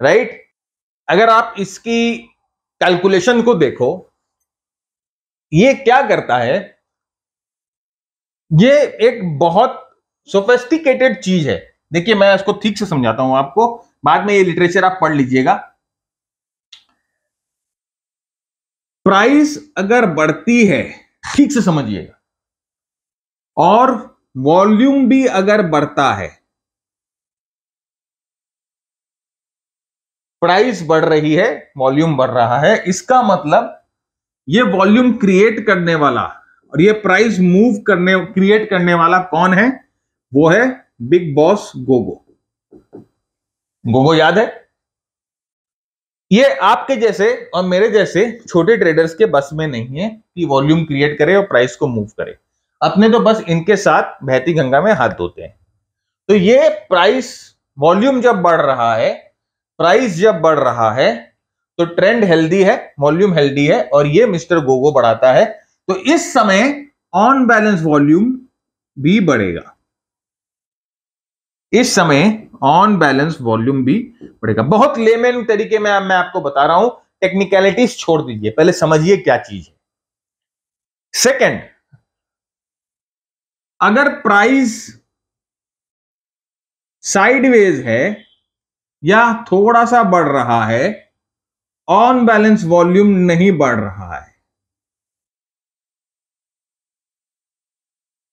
राइट? अगर आप इसकी कैलकुलेशन को देखो, ये क्या करता है, ये एक बहुत सोफिस्टिकेटेड चीज है। देखिए मैं इसको ठीक से समझाता हूं आपको, बाद में ये लिटरेचर आप पढ़ लीजिएगा। प्राइस अगर बढ़ती है, ठीक से समझिएगा, और वॉल्यूम भी अगर बढ़ता है, प्राइस बढ़ रही है, वॉल्यूम बढ़ रहा है, इसका मतलब ये वॉल्यूम क्रिएट करने वाला और ये प्राइस मूव करने क्रिएट करने वाला कौन है? वो है बिग बॉस गोगो। गोगो याद है? ये आपके जैसे और मेरे जैसे छोटे ट्रेडर्स के बस में नहीं है कि वॉल्यूम क्रिएट करे और प्राइस को मूव करे। अपने तो बस इनके साथ बहती गंगा में हाथ धोते हैं। तो ये प्राइस वॉल्यूम जब बढ़ रहा है, प्राइस जब बढ़ रहा है, तो ट्रेंड हेल्दी है, वॉल्यूम हेल्दी है और ये मिस्टर गोगो बढ़ाता है। तो इस समय ऑन बैलेंस वॉल्यूम भी बढ़ेगा। इस समय ऑन बैलेंस वॉल्यूम भी बढ़ेगा। बहुत लेमन तरीके में मैं आपको बता रहा हूं, टेक्निकलिटीज छोड़ दीजिए, पहले समझिए क्या चीज है। सेकंड, अगर प्राइस साइडवेज है या थोड़ा सा बढ़ रहा है, ऑन बैलेंस वॉल्यूम नहीं बढ़ रहा है,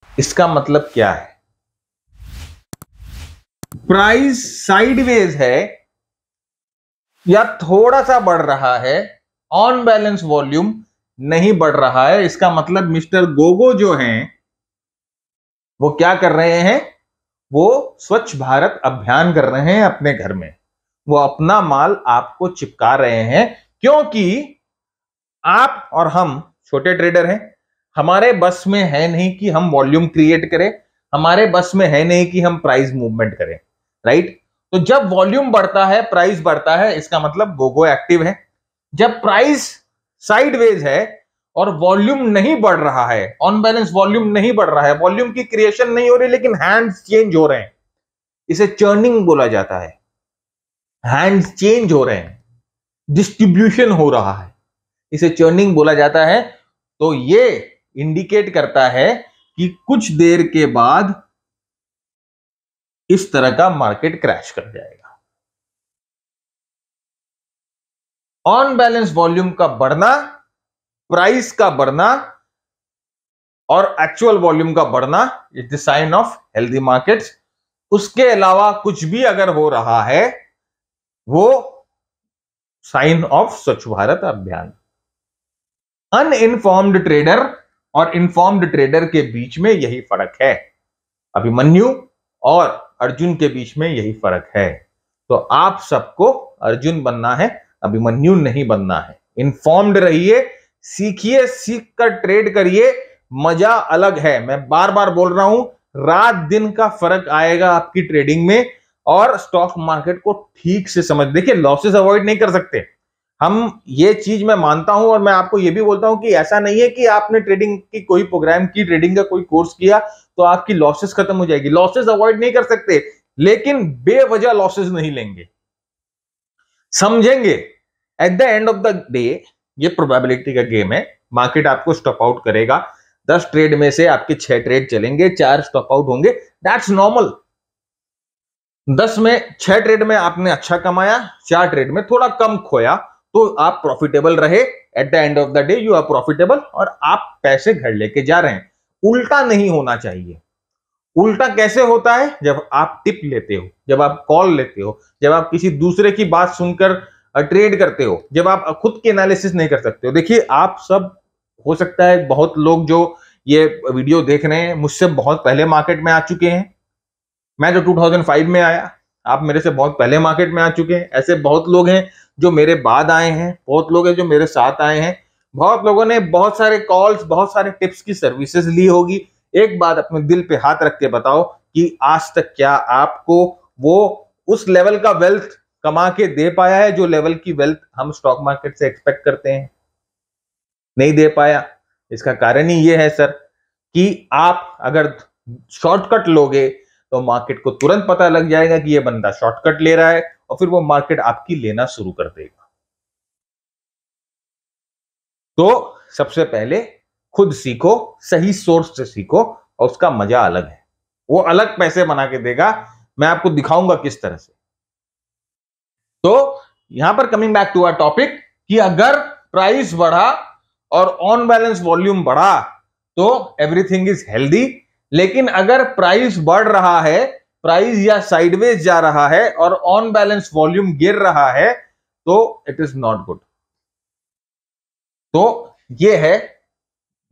इसका मतलब क्या है? प्राइस साइडवेज है या थोड़ा सा बढ़ रहा है, ऑन बैलेंस वॉल्यूम नहीं बढ़ रहा है, इसका मतलब मिस्टर गोगो जो हैं वो क्या कर रहे हैं? वो स्वच्छ भारत अभियान कर रहे हैं अपने घर में। वो अपना माल आपको चिपका रहे हैं, क्योंकि आप और हम छोटे ट्रेडर हैं। हमारे बस में है नहीं कि हम वॉल्यूम क्रिएट करें, हमारे बस में है नहीं कि हम प्राइस मूवमेंट करें, राइट? तो जब वॉल्यूम बढ़ता है, प्राइस बढ़ता है, इसका मतलब गोगो एक्टिव है। जब प्राइस साइडवेज है और वॉल्यूम नहीं बढ़ रहा है, ऑन बैलेंस वॉल्यूम नहीं बढ़ रहा है, वॉल्यूम की क्रिएशन नहीं हो रही लेकिन हैंड्स चेंज हो रहे हैं, इसे चर्निंग बोला जाता है। हैंड्स चेंज हो रहे हैं, डिस्ट्रीब्यूशन हो रहा है, इसे चर्निंग बोला जाता है। तो ये इंडिकेट करता है कि कुछ देर के बाद इस तरह का मार्केट क्रैश कर जाएगा। ऑन बैलेंस वॉल्यूम का बढ़ना, प्राइस का बढ़ना और एक्चुअल वॉल्यूम का बढ़ना is the sign of healthy markets. उसके अलावा कुछ भी अगर हो रहा है, वो साइन ऑफ स्वच्छ भारत अभियान। अनइन्फॉर्म्ड ट्रेडर और इन्फॉर्म्ड ट्रेडर के बीच में यही फर्क है। अभिमन्यु और अर्जुन के बीच में यही फर्क है। तो आप सबको अर्जुन बनना है, अभिमन्यु नहीं बनना है। इन्फॉर्म्ड रहिए, सीखिए, सीख कर ट्रेड करिए, मजा अलग है। मैं बार बार बोल रहा हूं, रात दिन का फर्क आएगा आपकी ट्रेडिंग में। और स्टॉक मार्केट को ठीक से समझ, देखिए लॉसेस अवॉइड नहीं कर सकते हम, ये चीज मैं मानता हूं। और मैं आपको ये भी बोलता हूं कि ऐसा नहीं है कि आपने ट्रेडिंग की कोई प्रोग्राम की, ट्रेडिंग का कोई कोर्स किया तो आपकी लॉसेस खत्म हो जाएगी। लॉसेस अवॉइड नहीं कर सकते, लेकिन बेवजह लॉसेस नहीं लेंगे, समझेंगे। Eight the end of the day ये प्रोबेबिलिटी का गेम है। मार्केट आपको स्टॉप आउट करेगा, 10 ट्रेड में से आपके 6 ट्रेड चलेंगे, 4 स्टॉप आउट होंगे, दैट्स नॉर्मल। 10 में 6 ट्रेड में आपने अच्छा कमाया, 4 ट्रेड में थोड़ा कम खोया, तो आप प्रॉफिटेबल रहे। At the end of the day you are profitable और आप पैसे घर लेके जा रहे हैं। उल्टा नहीं होना चाहिए। उल्टा कैसे होता है? जब आप टिप लेते हो, जब आप कॉल लेते हो, जब आप किसी दूसरे की बात सुनकर ट्रेड करते हो, जब आप खुद की एनालिसिस नहीं कर सकते हो। देखिए आप सब, हो सकता है बहुत लोग जो ये वीडियो देख रहे हैं मुझसे बहुत पहले मार्केट में आ चुके हैं। मैं जो 2005 में आया, आप मेरे से बहुत पहले मार्केट में आ चुके हैं। ऐसे बहुत लोग हैं जो मेरे बाद आए हैं, बहुत लोग हैं जो मेरे साथ आए हैं, बहुत लोगों ने बहुत सारे कॉल्स, बहुत सारे टिप्स की सर्विसेज ली होगी। एक बात अपने दिल पे हाथ रख के बताओ कि आज तक क्या आपको वो उस लेवल का वेल्थ कमा के दे पाया है जो लेवल की वेल्थ हम स्टॉक मार्केट से एक्सपेक्ट करते हैं? नहीं दे पाया। इसका कारण ही ये है सर कि आप अगर शॉर्टकट लोगे तो मार्केट को तुरंत पता लग जाएगा कि ये बंदा शॉर्टकट ले रहा है और फिर वो मार्केट आपकी लेना शुरू कर देगा। तो सबसे पहले खुद सीखो, सही सोर्स से सीखो और उसका मजा अलग है। वो अलग पैसे बना के देगा, मैं आपको दिखाऊंगा किस तरह से। तो यहां पर coming back to our topic कि अगर प्राइस बढ़ा और ऑन बैलेंस वॉल्यूम बढ़ा तो एवरीथिंग इज हेल्दी। लेकिन अगर प्राइस बढ़ रहा है, प्राइस या साइडवेज जा रहा है और ऑन बैलेंस वॉल्यूम गिर रहा है तो इट इज नॉट गुड। तो ये है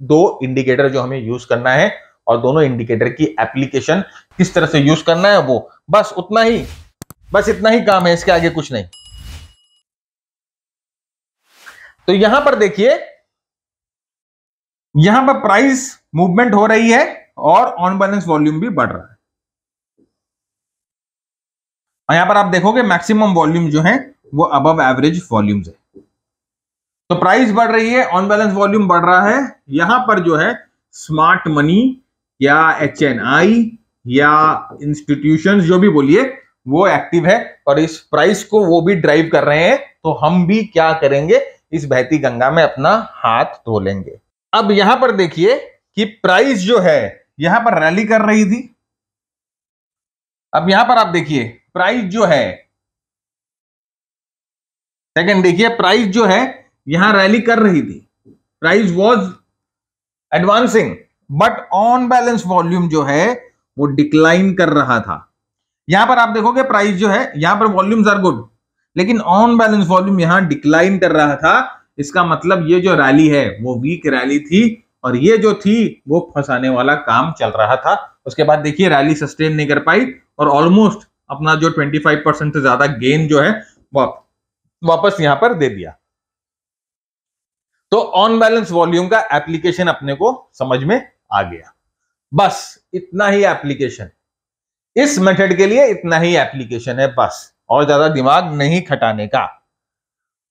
दो इंडिकेटर जो हमें यूज करना है, और दोनों इंडिकेटर की एप्लीकेशन किस तरह से यूज करना है वो बस उतना ही, बस इतना ही काम है, इसके आगे कुछ नहीं। तो यहां पर देखिए, यहां पर प्राइस मूवमेंट हो रही है और ऑन बैलेंस वॉल्यूम भी बढ़ रहा है। और यहां पर आप देखोगे मैक्सिमम वॉल्यूम जो है वो अबव एवरेज वॉल्यूम्स है। तो प्राइस बढ़ रही है, ऑन बैलेंस वॉल्यूम बढ़ रहा है। यहां पर जो है स्मार्ट मनी या HNI या इंस्टीट्यूशंस जो भी बोलिए वो एक्टिव है, और इस प्राइस को वो भी ड्राइव कर रहे हैं। तो हम भी क्या करेंगे, इस बहती गंगा में अपना हाथ धो लेंगे। अब यहां पर देखिए कि प्राइस जो है यहां पर रैली कर रही थी। अब यहां पर आप देखिए प्राइस जो है, सेकंड देखिए, प्राइस जो है यहां रैली कर रही थी, price was advancing, but on balance volume जो है वो डिक्लाइन कर रहा था। यहां पर आप देखोगे प्राइस जो है, यहां पर वॉल्यूम्स आर गुड, लेकिन ऑन बैलेंस वॉल्यूम यहां डिक्लाइन कर रहा था। इसका मतलब ये जो रैली है वो वीक रैली थी, और ये जो थी वो फंसाने वाला काम चल रहा था। उसके बाद देखिए रैली सस्टेन नहीं कर पाई और ऑलमोस्ट अपना जो 25% से ज्यादा गेन जो है वापस यहां पर दे दिया। तो ऑन बैलेंस वॉल्यूम का एप्लीकेशन अपने को समझ में आ गया। बस इतना ही एप्लीकेशन, इस मेथड के लिए इतना ही एप्लीकेशन है बस, और ज्यादा दिमाग नहीं खटाने का।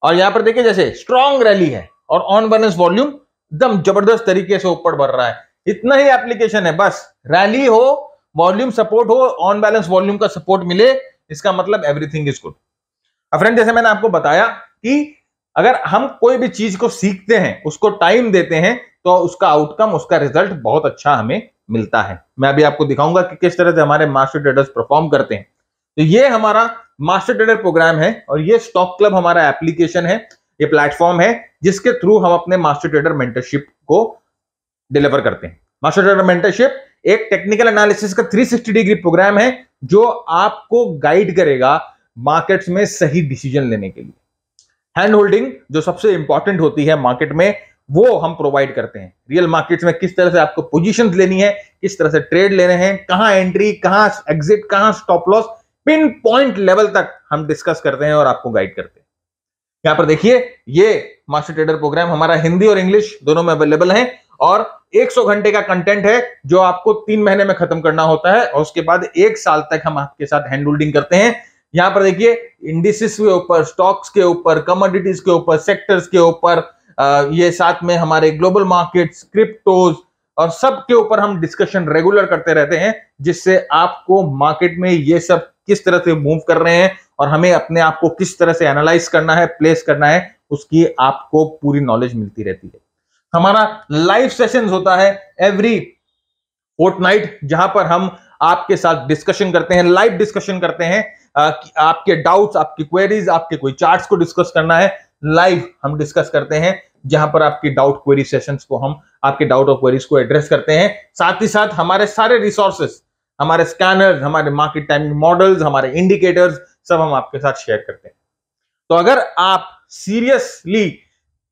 और यहां पर देखिए जैसे स्ट्रॉन्ग रैली है और ऑन बैलेंस वॉल्यूम एकदम जबरदस्त तरीके से ऊपर बढ़ रहा है, इतना ही एप्लीकेशन है बस। रैली हो, वॉल्यूम सपोर्ट हो, ऑन बैलेंस वॉल्यूम का सपोर्ट मिले, इसका मतलब एवरीथिंग इज गुड। फ्रेंड, जैसे मैंने आपको बताया कि अगर हम कोई भी चीज को सीखते हैं, उसको टाइम देते हैं, तो उसका आउटकम, उसका रिजल्ट बहुत अच्छा हमें मिलता है। मैं अभी आपको दिखाऊंगा कि किस तरह से हमारे मास्टर ट्रेडर्स परफॉर्म करते हैं। तो ये हमारा मास्टर ट्रेडर प्रोग्राम है, और ये स्टॉक क्लब हमारा एप्लीकेशन है, ये प्लेटफॉर्म है जिसके थ्रू हम अपने मास्टर ट्रेडर मेंटरशिप को डिलीवर करते हैं। मास्टर ट्रेडर मेंटरशिप एक टेक्निकल एनालिसिस का 360 डिग्री प्रोग्राम है जो आपको गाइड करेगा मार्केट्स में सही डिसीजन लेने के लिए। हैंड होल्डिंग जो सबसे इंपॉर्टेंट होती है मार्केट में, वो हम प्रोवाइड करते हैं। रियल मार्केट्स में किस तरह से आपको पोजीशंस लेनी है, किस तरह से ट्रेड लेने हैं, कहां एंट्री, कहां एग्जिट, कहां stop loss, pin point level तक हम डिस्कस करते हैं और आपको गाइड करते हैं। यहां पर देखिए ये मास्टर ट्रेडर प्रोग्राम हमारा हिंदी और इंग्लिश दोनों में अवेलेबल है, और 100 घंटे का कंटेंट है जो आपको 3 महीने में खत्म करना होता है, और उसके बाद 1 साल तक हम आपके साथ हैंड होल्डिंग करते हैं। यहां पर देखिए इंडिसेस के ऊपर, स्टॉक्स के ऊपर, कमोडिटीज के ऊपर, सेक्टर्स के ऊपर, ये साथ में हमारे ग्लोबल मार्केट्स, क्रिप्टोज और सब के ऊपर हम डिस्कशन रेगुलर करते रहते हैं, जिससे आपको मार्केट में ये सब किस तरह से मूव कर रहे हैं और हमें अपने आप को किस तरह से एनालाइज करना है, प्लेस करना है, उसकी आपको पूरी नॉलेज मिलती रहती है। हमारा लाइव सेशंस होता है एवरी फोर्टनाइट, जहां पर हम आपके साथ डिस्कशन करते हैं, लाइव डिस्कशन करते हैं। आपके डाउट्स, आपकी क्वेरीज, आपके कोई चार्ट्स को डिस्कस करना है, लाइव हम डिस्कस करते हैं, जहां पर आपकी डाउट क्वेरी सेशंस को हम आपके डाउट और क्वेरीज को एड्रेस करते हैं। साथ ही साथ हमारे सारे रिसोर्सेस, हमारे स्कैनर्स, हमारे मार्केट टाइमिंग मॉडल्स, हमारे इंडिकेटर्स, सब हम आपके साथ शेयर करते हैं। तो अगर आप सीरियसली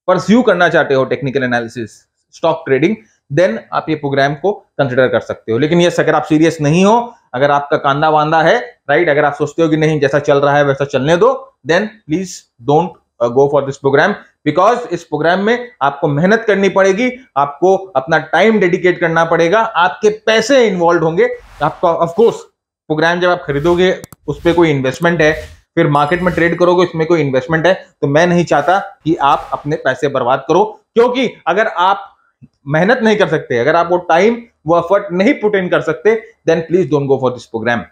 परस्यू करना चाहते हो technical analysis, stock trading, then आप ये प्रोग्राम को कंसिडर कर सकते हो। लेकिन ये अगर आप सीरियस नहीं हो, अगर आपका कांदा वांदा है, राइट, अगर आप सोचते हो कि नहीं जैसा चल रहा है वैसा चलने दो, then please don't go for this programme, because इस प्रोग्राम में आपको मेहनत करनी पड़ेगी, आपको अपना टाइम डेडिकेट करना पड़ेगा, आपके पैसे इन्वॉल्व होंगे। आपका ऑफ कोर्स प्रोग्राम जब आप खरीदोगे उस पर कोई इन्वेस्टमेंट है, फिर मार्केट में ट्रेड करोगे उसमें कोई इन्वेस्टमेंट है, तो मैं नहीं चाहता कि आप अपने पैसे बर्बाद करो, क्योंकि अगर आप मेहनत नहीं कर सकते, अगर आप वो टाइम, वो एफर्ट नहीं पुट इन कर सकते, then please don't go for this programme.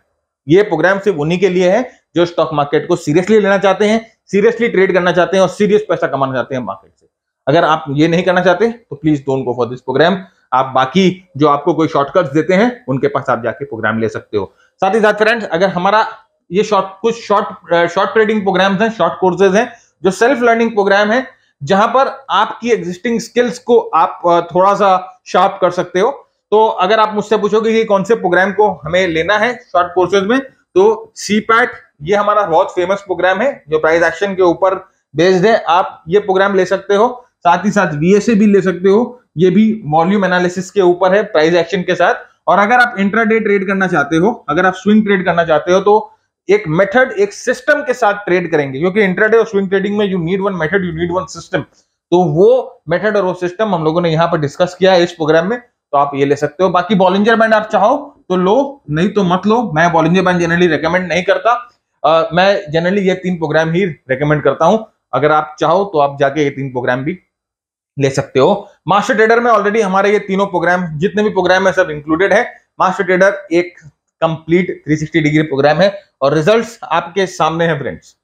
ये प्रोग्राम सिर्फ उन्हीं के लिए है जो स्टॉक मार्केट को सीरियसली लेना चाहते हैं, सीरियसली ट्रेड करना चाहते हैं और सीरियस पैसा कमाना चाहते हैं मार्केट से। अगर आप ये नहीं करना चाहते तो please don't go for this programme. आप बाकी जो आपको कोई शॉर्टकट्स देते हैं उनके पास आप जाके प्रोग्राम ले सकते हो। साथ ही साथ फ्रेंड्स, अगर हमारा ये कुछ शॉर्ट ट्रेडिंग प्रोग्राम्स हैं, शॉर्ट कोर्सेज हैं, जो सेल्फ लर्निंग प्रोग्राम है, जहां पर आपकी एग्जिस्टिंग स्किल्स को आप थोड़ा सा शार्प कर सकते हो। तो अगर आप मुझसे पूछोगे कि कौन से प्रोग्राम को हमें लेना है शॉर्ट कोर्सेज में, तो सीपैट ये हमारा बहुत फेमस प्रोग्राम है जो प्राइस एक्शन के ऊपर बेस्ड है, आप ये प्रोग्राम ले सकते हो। साथ ही साथ VSA भी ले सकते हो, ये भी वॉल्यूम एनालिसिस के ऊपर है प्राइस एक्शन के साथ। और अगर आप इंट्राडे ट्रेड करना चाहते हो, अगर आप स्विंग ट्रेड करना चाहते हो, तो एक मेथड, एक सिस्टम के साथ ट्रेड करेंगे, क्योंकि इंट्राडे और स्विंग ट्रेडिंग में you need one method, you need one system. तो वो मेथड और वो सिस्टम हम लोगों ने यहाँ पर डिस्कस किया है इस प्रोग्राम में, तो आप ये ले सकते हो। बाकी बॉलिंजर बैंड आप चाहो तो लो, नहीं तो मत लो। मैं बॉलिंजर बैंड जनरली रेकमेंड नहीं करता। मैं जनरली ये 3 प्रोग्राम ही रेकमेंड करता हूं। अगर आप चाहो तो आप जाके ये 3 प्रोग्राम भी ले सकते हो। मास्टर ट्रेडर में ऑलरेडी हमारे ये तीनों प्रोग्राम, जितने भी प्रोग्राम है, सब इंक्लूडेड है। मास्टर ट्रेडर एक कंप्लीट 360 डिग्री प्रोग्राम है और रिजल्ट्स आपके सामने है फ्रेंड्स।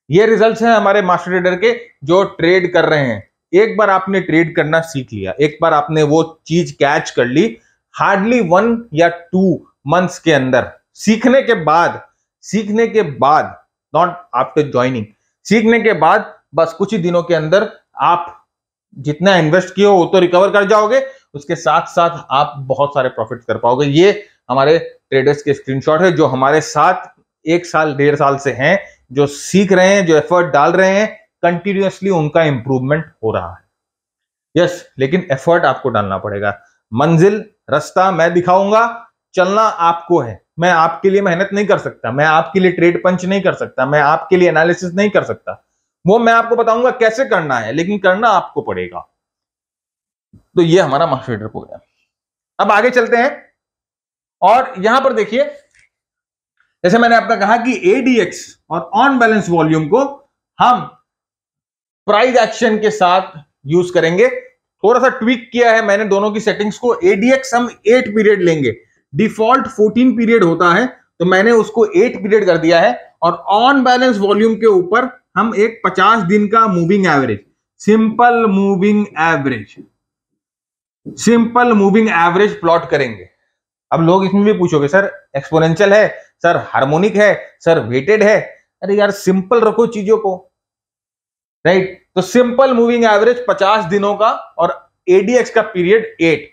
ये रिजल्ट्स हैं हमारे मास्टर ट्रेडर के, जो ट्रेड कर रहे हैं। एक बार आपने ट्रेड करना सीख लिया, एक बार आपने वो चीज कैच कर ली, हार्डली 1 या 2 मंथ्स के अंदर, सीखने के बाद, नॉट आफ्टर ज्वाइनिंग, सीखने के बाद बस कुछ ही दिनों के अंदर आप जितना इन्वेस्ट किए हो वो तो रिकवर कर जाओगे, उसके साथ साथ आप बहुत सारे प्रॉफिट कर पाओगे। ये हमारे ट्रेडर्स के स्क्रीनशॉट है जो हमारे साथ 1 साल 1.5 साल से हैं, जो सीख रहे हैं, जो एफर्ट डाल रहे हैं, कंटिन्यूअसली उनका इंप्रूवमेंट हो रहा है। यस, लेकिन एफर्ट आपको डालना पड़ेगा। मंजिल, रास्ता मैं दिखाऊंगा, चलना आपको है। मैं आपके लिए मेहनत नहीं कर सकता, मैं आपके लिए ट्रेड पंच नहीं कर सकता, मैं आपके लिए एनालिसिस नहीं कर सकता। वो मैं आपको बताऊंगा कैसे करना है, लेकिन करना आपको पड़ेगा। तो ये हमारा मास्टर ट्रेडर प्रोग्राम। अब आगे चलते हैं और यहां पर देखिए, जैसे मैंने आपका कहा कि ADX और ऑन बैलेंस वॉल्यूम को हम प्राइस एक्शन के साथ यूज करेंगे। थोड़ा सा ट्विक किया है मैंने दोनों की सेटिंग्स को। ADX हम 8 पीरियड लेंगे, डिफॉल्ट 14 पीरियड होता है, तो मैंने उसको 8 पीरियड कर दिया है। और ऑन बैलेंस वॉल्यूम के ऊपर हम एक 50 दिन का moving average, simple moving average plot करेंगे। अब लोग इसमें भी पूछोगे, सर एक्सपोनेंशियल है, सर हार्मोनिक है, सर वेटेड है। अरे यार, सिंपल रखो चीजों को, राइट? तो सिंपल मूविंग एवरेज 50 दिनों का और ADX का पीरियड 8,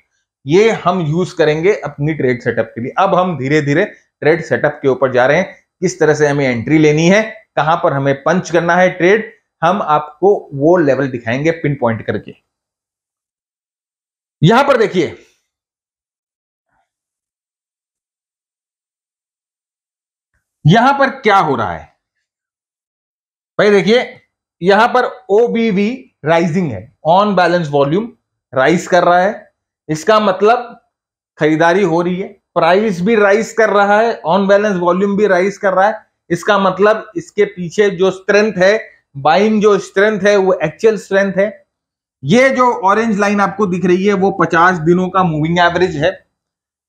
ये हम यूज करेंगे अपनी ट्रेड सेटअप के लिए। अब हम धीरे धीरे ट्रेड सेटअप के ऊपर जा रहे हैं, किस तरह से हमें एंट्री लेनी है, कहां पर हमें पंच करना है ट्रेड, हम आपको वो लेवल दिखाएंगे पिन पॉइंट करके। यहां पर देखिए, यहां पर क्या हो रहा है भाई, देखिए यहां पर OBV राइजिंग है, ऑन बैलेंस वॉल्यूम राइज कर रहा है। इसका मतलब खरीदारी हो रही है, प्राइस भी राइज कर रहा है, ऑन बैलेंस वॉल्यूम भी राइज कर रहा है। इसका मतलब इसके पीछे जो स्ट्रेंथ है, बाइंग जो स्ट्रेंथ है, वो एक्चुअल स्ट्रेंथ है। ये जो ऑरेंज लाइन आपको दिख रही है वो 50 दिनों का मूविंग एवरेज है।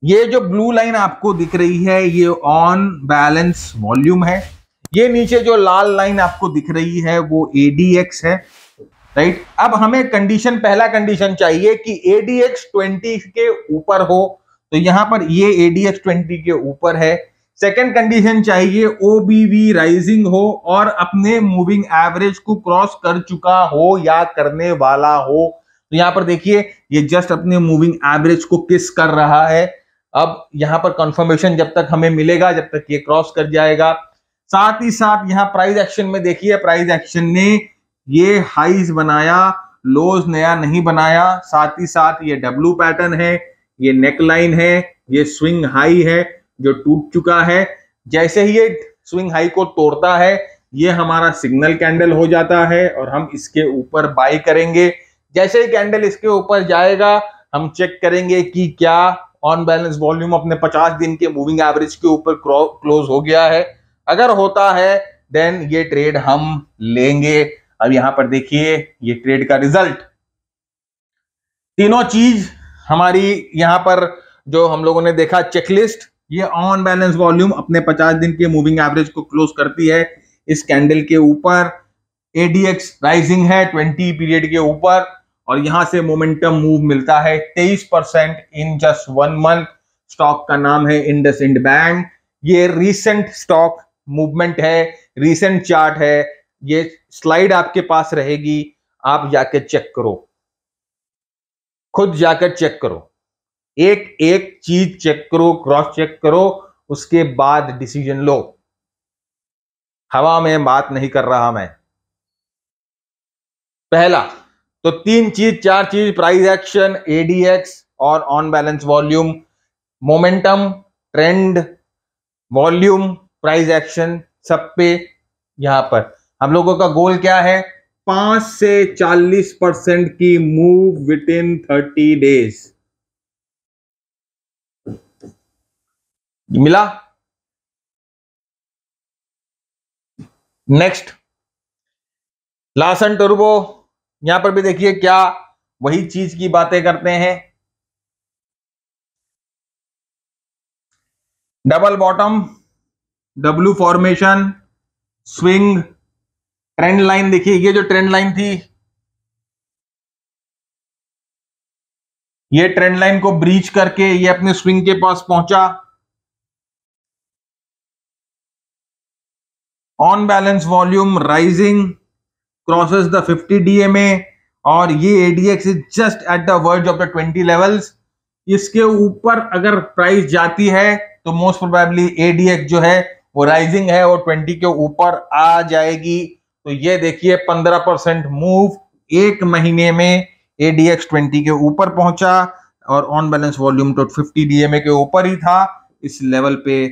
ये जो ब्लू लाइन आपको दिख रही है ये ऑन बैलेंस वॉल्यूम है। ये नीचे जो लाल लाइन आपको दिख रही है वो ADX है, राइट? अब हमें कंडीशन, पहला कंडीशन चाहिए कि ADX 20 के ऊपर हो, तो यहां पर ये ADX 20 के ऊपर है। सेकंड कंडीशन चाहिए OBV राइजिंग हो और अपने मूविंग एवरेज को क्रॉस कर चुका हो या करने वाला हो। तो यहां पर देखिए, ये जस्ट अपने मूविंग एवरेज को किस कर रहा है। अब यहां पर कंफर्मेशन जब तक हमें मिलेगा, जब तक ये क्रॉस कर जाएगा। साथ ही साथ यहां प्राइस एक्शन में देखिए, प्राइस एक्शन ने ये हाईज बनाया, लोज नया नहीं बनाया। साथ ही साथ ये W पैटर्न है, ये नेकलाइन है, ये स्विंग हाई है जो टूट चुका है। जैसे ही ये स्विंग हाई को तोड़ता है, ये हमारा सिग्नल कैंडल हो जाता है और हम इसके ऊपर बाय करेंगे। जैसे ही कैंडल इसके ऊपर जाएगा, हम चेक करेंगे कि क्या ऑन बैलेंस वॉल्यूम अपने 50 दिन के मूविंग एवरेज के ऊपर क्लोज हो गया है। अगर होता है देन ये ट्रेड हम लेंगे। अब यहां पर देखिए ये ट्रेड का रिजल्ट, तीनों चीज हमारी यहां पर जो हम लोगों ने देखा चेकलिस्ट, ये ऑन बैलेंस वॉल्यूम अपने 50 दिन के मूविंग एवरेज को क्लोज करती है इस कैंडल के ऊपर। ADX राइजिंग है 20 पीरियड के ऊपर और यहां से मोमेंटम मूव मिलता है 23% इन जस्ट 1 मंथ। स्टॉक का नाम है इंडसइंड बैंक। ये रीसेंट स्टॉक मूवमेंट है, रीसेंट चार्ट है। ये स्लाइड आपके पास रहेगी, आप जाकर चेक करो, खुद जाकर चेक करो, एक एक चीज चेक करो, क्रॉस चेक करो, उसके बाद डिसीजन लो। हवा में बात नहीं कर रहा मैं। पहला, तो चार चीज, प्राइस एक्शन, एडीएक्स और on balance volume, momentum, trend, volume, price action, सब पे यहां पर हम लोगों का गोल क्या है? 5 से 40% की मूव विद इन 30 डेज। मिला? नेक्स्ट, लार्सन टर्बो, यहां पर भी देखिए क्या वही चीज की बातें करते हैं। Double bottom, W formation, swing, trend line. देखिए ये जो ट्रेंड लाइन थी, ये ट्रेंड लाइन को ब्रीच करके ये अपने स्विंग के पास पहुंचा। On balance volume rising, crosses the 50 DMA और ये ADX is just at the verge of the 20 levels. इसके ऊपर अगर प्राइस जाती है तो मोस्ट प्रोबेबली एडीएक्स जो है वो राइजिंग है और 20 के ऊपर आ जाएगी। तो ये देखिए 15% मूव एक महीने में एडीएक्स 20 के ऊपर पहुंचा और ऑन बैलेंस वॉल्यूम तो 50 DMA के ऊपर ही था। इस लेवल पे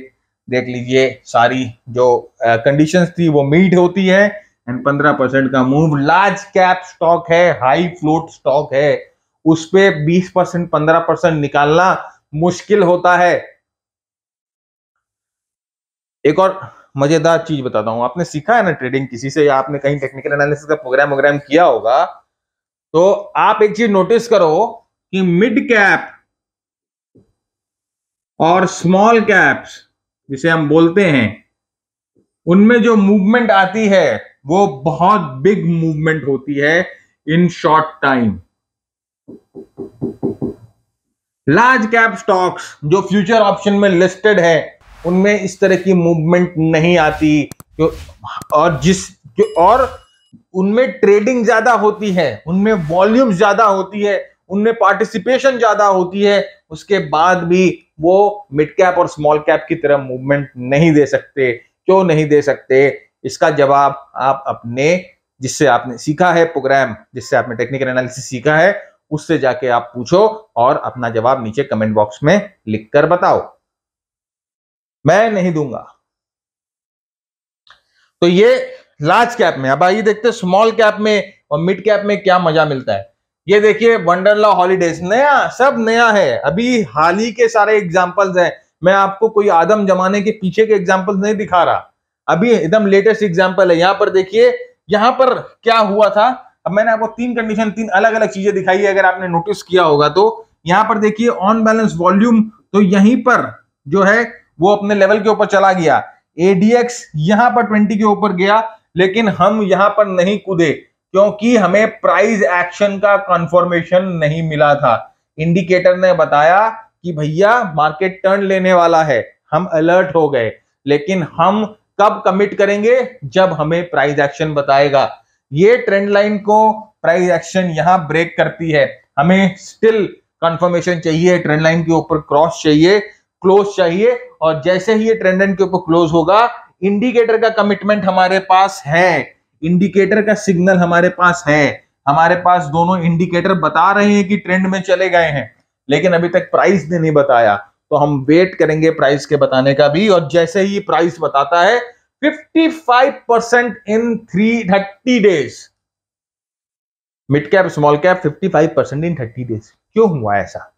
देख लीजिए सारी जो कंडीशंस थी वो मीट होती है एंड 15% का मूव। लार्ज कैप स्टॉक है, हाई फ्लोट स्टॉक है, उस पे 20% 15% निकालना मुश्किल होता है। एक और मजेदार चीज बताता हूं, आपने सीखा है ना ट्रेडिंग किसी से, या आपने कहीं टेक्निकल एनालिसिस का प्रोग्राम किया होगा, तो आप एक चीज नोटिस करो कि मिड कैप और स्मॉल कैप्स जिसे हम बोलते हैं, उनमें जो मूवमेंट आती है वो बहुत बिग मूवमेंट होती है in short time. Large cap stocks जो फ्यूचर ऑप्शन में लिस्टेड है उनमें इस तरह की मूवमेंट नहीं आती, और उनमें ट्रेडिंग ज्यादा होती है, उनमें वॉल्यूम ज्यादा होती है, उनमें पार्टिसिपेशन ज्यादा होती है, उसके बाद भी वो मिड कैप और स्मॉल कैप की तरह मूवमेंट नहीं दे सकते। क्यों नहीं दे सकते? इसका जवाब आप अपने जिससे आपने सीखा है प्रोग्राम, जिससे आपने टेक्निकल एनालिसिस सीखा है, उससे जाके आप पूछो और अपना जवाब नीचे कमेंट बॉक्स में लिखकर बताओ, मैं नहीं दूंगा। तो ये लार्ज कैप में। अब आइए देखते हैं स्मॉल कैप में और मिड कैप में क्या मजा मिलता है। ये देखिए वंडरला हॉलीडेज, नया, सब नया है, अभी हाल ही के सारे एग्जांपल्स हैं। मैं आपको कोई आदम जमाने के पीछे के एग्जांपल्स नहीं दिखा रहा, अभी एकदम लेटेस्ट एग्जांपल है। यहां पर देखिए, यहां पर क्या हुआ था। अब मैंने आपको तीन कंडीशन, तीन अलग अलग चीजें दिखाई है, अगर आपने नोटिस किया होगा तो। यहां पर देखिए ऑन बैलेंस वॉल्यूम, तो यहीं पर जो है वो अपने लेवल के ऊपर चला गया। एडीएक्स यहां पर 20 के ऊपर गया, लेकिन हम यहां पर नहीं कूदे क्योंकि हमें प्राइस एक्शन का कंफर्मेशन नहीं मिला था। इंडिकेटर ने बताया कि भैया मार्केट टर्न लेने वाला है, हम अलर्ट हो गए, लेकिन हम कब कमिट करेंगे? जब हमें प्राइस एक्शन बताएगा। ये ट्रेंड लाइन को प्राइस एक्शन यहां ब्रेक करती है, हमें स्टिल कंफर्मेशन चाहिए, ट्रेंड लाइन के ऊपर क्रॉस चाहिए, क्लोज चाहिए, और जैसे ही ये ट्रेंड लाइन के ऊपर क्लोज होगा, इंडिकेटर का कमिटमेंट हमारे पास है, इंडिकेटर का सिग्नल हमारे पास है, हमारे पास दोनों इंडिकेटर बता रहे हैं कि ट्रेंड में चले गए हैं, लेकिन अभी तक प्राइस ने नहीं बताया। तो हम वेट करेंगे प्राइस के बताने का भी, और जैसे ही प्राइस बताता है 55% इन 330 days, mid cap small cap 55% इन 30 डेज। क्यों हुआ ऐसा?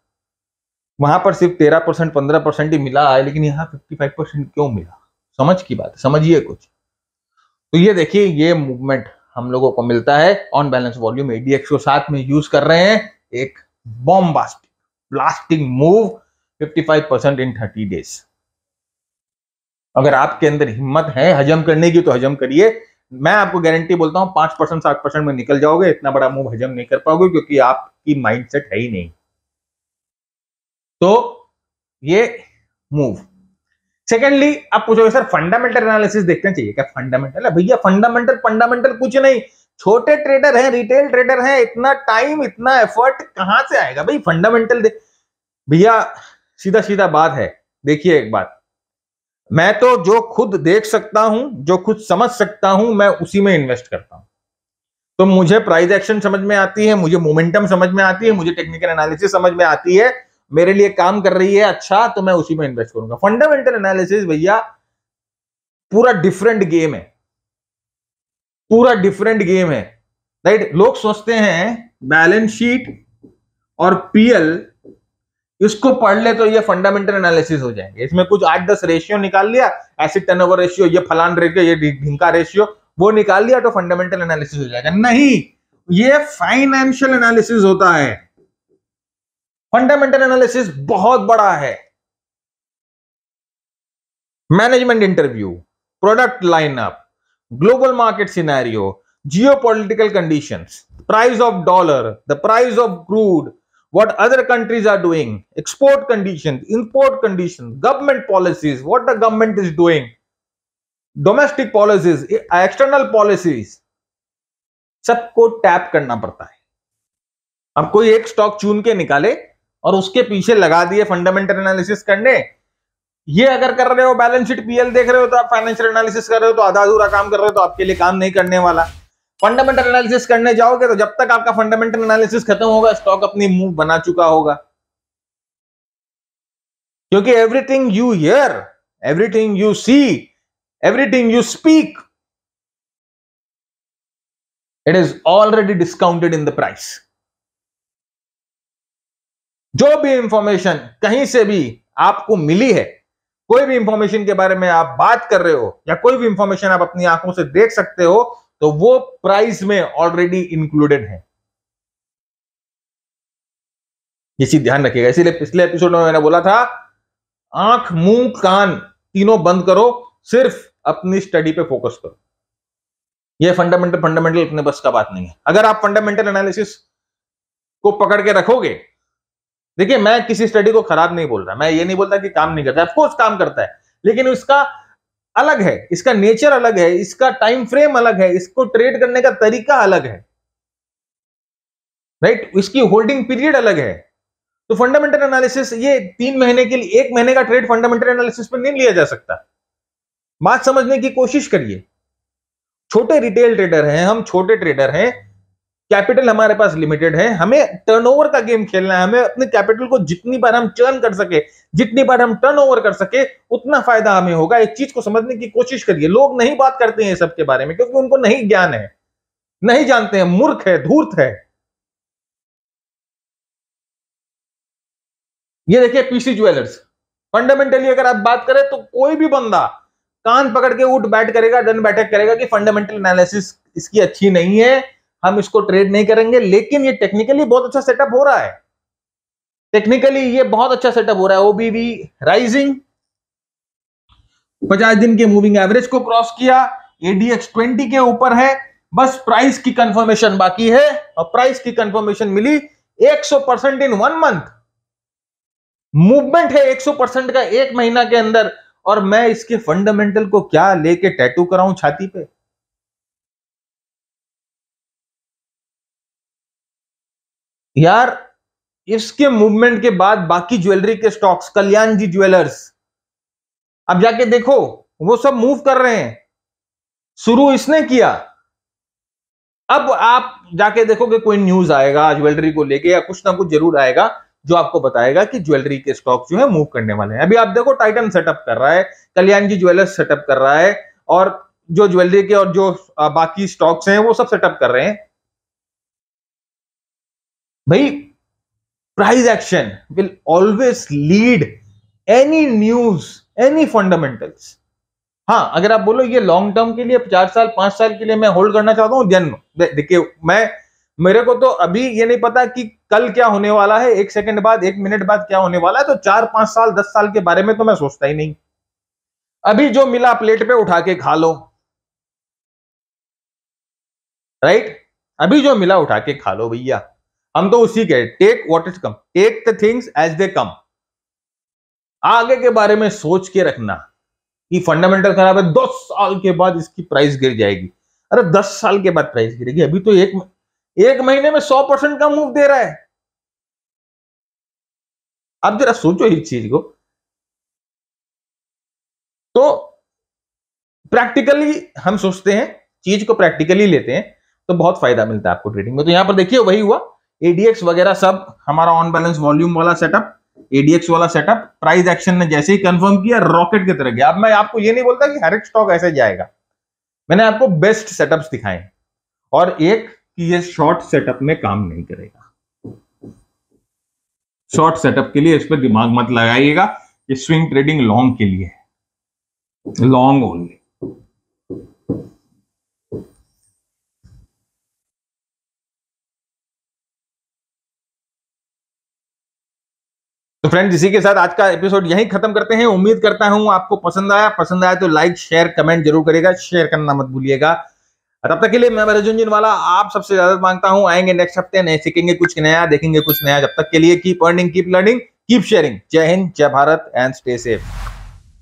वहां पर सिर्फ 13% 15% ही मिला है, लेकिन यहां 55% क्यों मिला? समझ की बात, समझिए कुछ। तो ये देखिए, ये मूवमेंट हम लोगों को मिलता है ऑन बैलेंस वॉल्यूम एडीएक्स को साथ में यूज कर रहे हैं, एक बॉम्बास्टिक ब्लास्टिंग मूव 55% इन 30 डेज। अगर आपके अंदर हिम्मत है हजम करने की तो हजम करिए। मैं आपको गारंटी बोलता हूं 5% 7% में निकल जाओगे, इतना बड़ा मूव हजम नहीं कर पाओगे क्योंकि आपकी माइंडसेट है ही नहीं। तो ये मूव। सेकेंडली, आप पूछोगे सर फंडामेंटल एनालिसिस देखना चाहिए क्या? फंडामेंटल है भैया, फंडामेंटल कुछ नहीं, छोटे ट्रेडर हैं, रिटेल ट्रेडर हैं, इतना टाइम इतना एफर्ट कहां से आएगा भाई फंडामेंटल भैया सीधा सीधा बात है। देखिए एक बात, मैं तो जो खुद देख सकता हूं, जो खुद समझ सकता हूं, मैं उसी में इन्वेस्ट करता हूं। तो मुझे प्राइस एक्शन समझ में आती है, मुझे मोमेंटम समझ में आती है, मुझे टेक्निकल एनालिसिस समझ में आती है, मेरे लिए काम कर रही है, अच्छा तो मैं उसी में इन्वेस्ट करूंगा। फंडामेंटल एनालिसिस भैया पूरा डिफरेंट गेम है, पूरा डिफरेंट गेम है, राइट। लोग सोचते हैं बैलेंस शीट और पीएल इसको पढ़ ले तो ये फंडामेंटल एनालिसिस हो जाएंगे, इसमें कुछ 8-10 रेशियो निकाल लिया, एसिड टर्नओवर रेशियो, ये फलान रेशियो, ये ढिंका रेशियो, वो निकाल लिया तो फंडामेंटल एनालिसिस हो जाएगा। नहीं, ये फाइनेंशियल एनालिसिस होता है। फंडामेंटल एनालिसिस बहुत बड़ा है। Management interview, product lineup, global market scenario, geopolitical conditions, price of dollar, the price of crude, what other countries are doing, export conditions, import conditions, government policies, what the government is doing, domestic policies, external policies, सबको tap करना पड़ता है। अब कोई एक stock चुन के निकाले और उसके पीछे लगा दिए फंडामेंटल एनालिसिस करने, ये अगर कर रहे हो बैलेंस शीट पीएल देख रहे हो तो आप फाइनेंशियल एनालिसिस कर रहे हो तो आधा अधूरा काम कर रहे हो, तो आपके लिए काम नहीं करने वाला। फंडामेंटल एनालिसिस करने जाओगे तो जब तक आपका फंडामेंटल एनालिसिस खत्म होगा स्टॉक अपनी मूव बना चुका होगा, क्योंकि everything you hear, everything you see, everything you speak, it is already discounted in the price. जो भी इंफॉर्मेशन कहीं से भी आपको मिली है, कोई भी इंफॉर्मेशन के बारे में आप बात कर रहे हो या कोई भी इंफॉर्मेशन आप अपनी आंखों से देख सकते हो, तो वो प्राइस में ऑलरेडी इंक्लूडेड है। ये चीज ध्यान रखिएगा। इसीलिए पिछले एपिसोड में मैंने बोला था आंख मुंह कान तीनों बंद करो, सिर्फ अपनी स्टडी पे फोकस करो। ये फंडामेंटल अपने बस का बात नहीं है। अगर आप फंडामेंटल एनालिसिस को पकड़ के रखोगे, देखिए मैं किसी स्टडी को खराब नहीं बोल रहा, मैं ये नहीं बोलता कि काम नहीं करता, ऑफकोर्स काम करता है, लेकिन इसका अलग है, इसका नेचर अलग है, इसका टाइम फ्रेम अलग है, इसको ट्रेड करने का तरीका अलग है, राइट, इसकी होल्डिंग पीरियड अलग है। तो फंडामेंटल एनालिसिस ये 3 महीने के लिए, 1 महीने का ट्रेड फंडामेंटल एनालिसिस पे नहीं लिया जा सकता। बात समझने की कोशिश करिए। छोटे रिटेल ट्रेडर हैं हम, छोटे ट्रेडर हैं, कैपिटल हमारे पास लिमिटेड है, हमें टर्नओवर का गेम खेलना है। हमें अपने कैपिटल को जितनी बार हम चर्न कर सके, जितनी बार हम टर्नओवर कर सके, उतना फायदा हमें होगा। एक चीज को समझने की कोशिश करिए। लोग नहीं बात करते हैं सबके बारे में क्योंकि उनको नहीं ज्ञान है, नहीं जानते हैं, मूर्ख है, धूर्त है। ये देखिए पीसी ज्वेलर्स, फंडामेंटली अगर आप बात करें तो कोई भी बंदा कान पकड़ के उठ बैठ करेगा, दन बैठक करेगा कि फंडामेंटल एनालिसिस इसकी अच्छी नहीं है, हम इसको ट्रेड नहीं करेंगे। लेकिन ये टेक्निकली बहुत अच्छा सेटअप हो रहा है, टेक्निकली ये बहुत अच्छा सेटअप हो रहा है। ओबीवी राइजिंग 50 दिन के मूविंग एवरेज को क्रॉस किया, एडीएक्स 20 के ऊपर है, बस प्राइस की कंफर्मेशन बाकी है और प्राइस की कंफर्मेशन मिली 100% इन 1 मंथ। मूवमेंट है 100% का 1 महीना के अंदर, और मैं इसके फंडामेंटल को क्या लेके टैटू कराऊं छाती पे? यार इसके मूवमेंट के बाद बाकी ज्वेलरी के स्टॉक्स, कल्याण जी ज्वेलर्स, अब जाके देखो वो सब मूव कर रहे हैं, शुरू इसने किया। अब आप जाके देखोगे कोई न्यूज आएगा ज्वेलरी को लेके या कुछ ना कुछ जरूर आएगा जो आपको बताएगा कि ज्वेलरी के स्टॉक जो है मूव करने वाले हैं। अभी आप देखो टाइटन सेटअप कर रहा है, कल्याण जी ज्वेलर्स सेटअप कर रहा है, और जो ज्वेलरी के और जो बाकी स्टॉक्स हैं वो सब सेटअप कर रहे हैं। भाई price action will always lead any news, any fundamentals. हाँ, अगर आप बोलो ये लॉन्ग टर्म के लिए 4 साल 5 साल के लिए मैं होल्ड करना चाहता हूं, देन देखिए मेरे को तो अभी ये नहीं पता कि कल क्या होने वाला है, 1 सेकंड बाद 1 मिनट बाद क्या होने वाला है, तो 4-5 साल 10 साल के बारे में तो मैं सोचता ही नहीं। अभी जो मिला प्लेट पे उठा के खा लो, राइट, अभी जो मिला उठा के खा लो भैया। हम तो उसी के take what is come, take the things as they come. आगे के बारे में सोच के रखना कि फंडामेंटल खराब है, 10 साल के बाद इसकी प्राइस गिर जाएगी। अरे 10 साल के बाद प्राइस गिरेगी, अभी तो एक महीने में 100% का मूव दे रहा है। आप जरा सोचो इस चीज को। तो प्रैक्टिकली हम सोचते हैं, चीज को प्रैक्टिकली लेते हैं, तो बहुत फायदा मिलता है आपको ट्रेडिंग में। तो यहाँ पर देखिए वही हुआ, एडीएक्स वगैरह सब हमारा ऑन बैलेंस वॉल्यूम वाला सेटअप, एडीएक्स वाला सेटअप, प्राइस एक्शन ने जैसे ही कंफर्म किया रॉकेट की तरह गया। अब मैं आपको ये नहीं बोलता कि हर एक स्टॉक ऐसे जाएगा, मैंने आपको बेस्ट सेटअप्स दिखाए और एक कि ये शॉर्ट सेटअप में काम नहीं करेगा। शॉर्ट सेटअप के लिए इस पर दिमाग मत लगाइएगा, ये स्विंग ट्रेडिंग लॉन्ग के लिए है, लॉन्ग ओनली। तो फ्रेंड्स इसी के साथ आज का एपिसोड यहीं खत्म करते हैं। उम्मीद करता हूं आपको पसंद आया तो लाइक शेयर कमेंट जरूर करिएगा, शेयर करना मत भूलिएगा। तब तक के लिए मैं भरत झुनझुनवाला आप सबसे ज्यादा मांगता हूं, आएंगे नेक्स्ट हफ्ते, नए सीखेंगे कुछ नया, देखेंगे कुछ नया। जब तक के लिए keep earning, keep learning, keep sharing. जय हिंद, जय भारत एंड स्टे सेफ।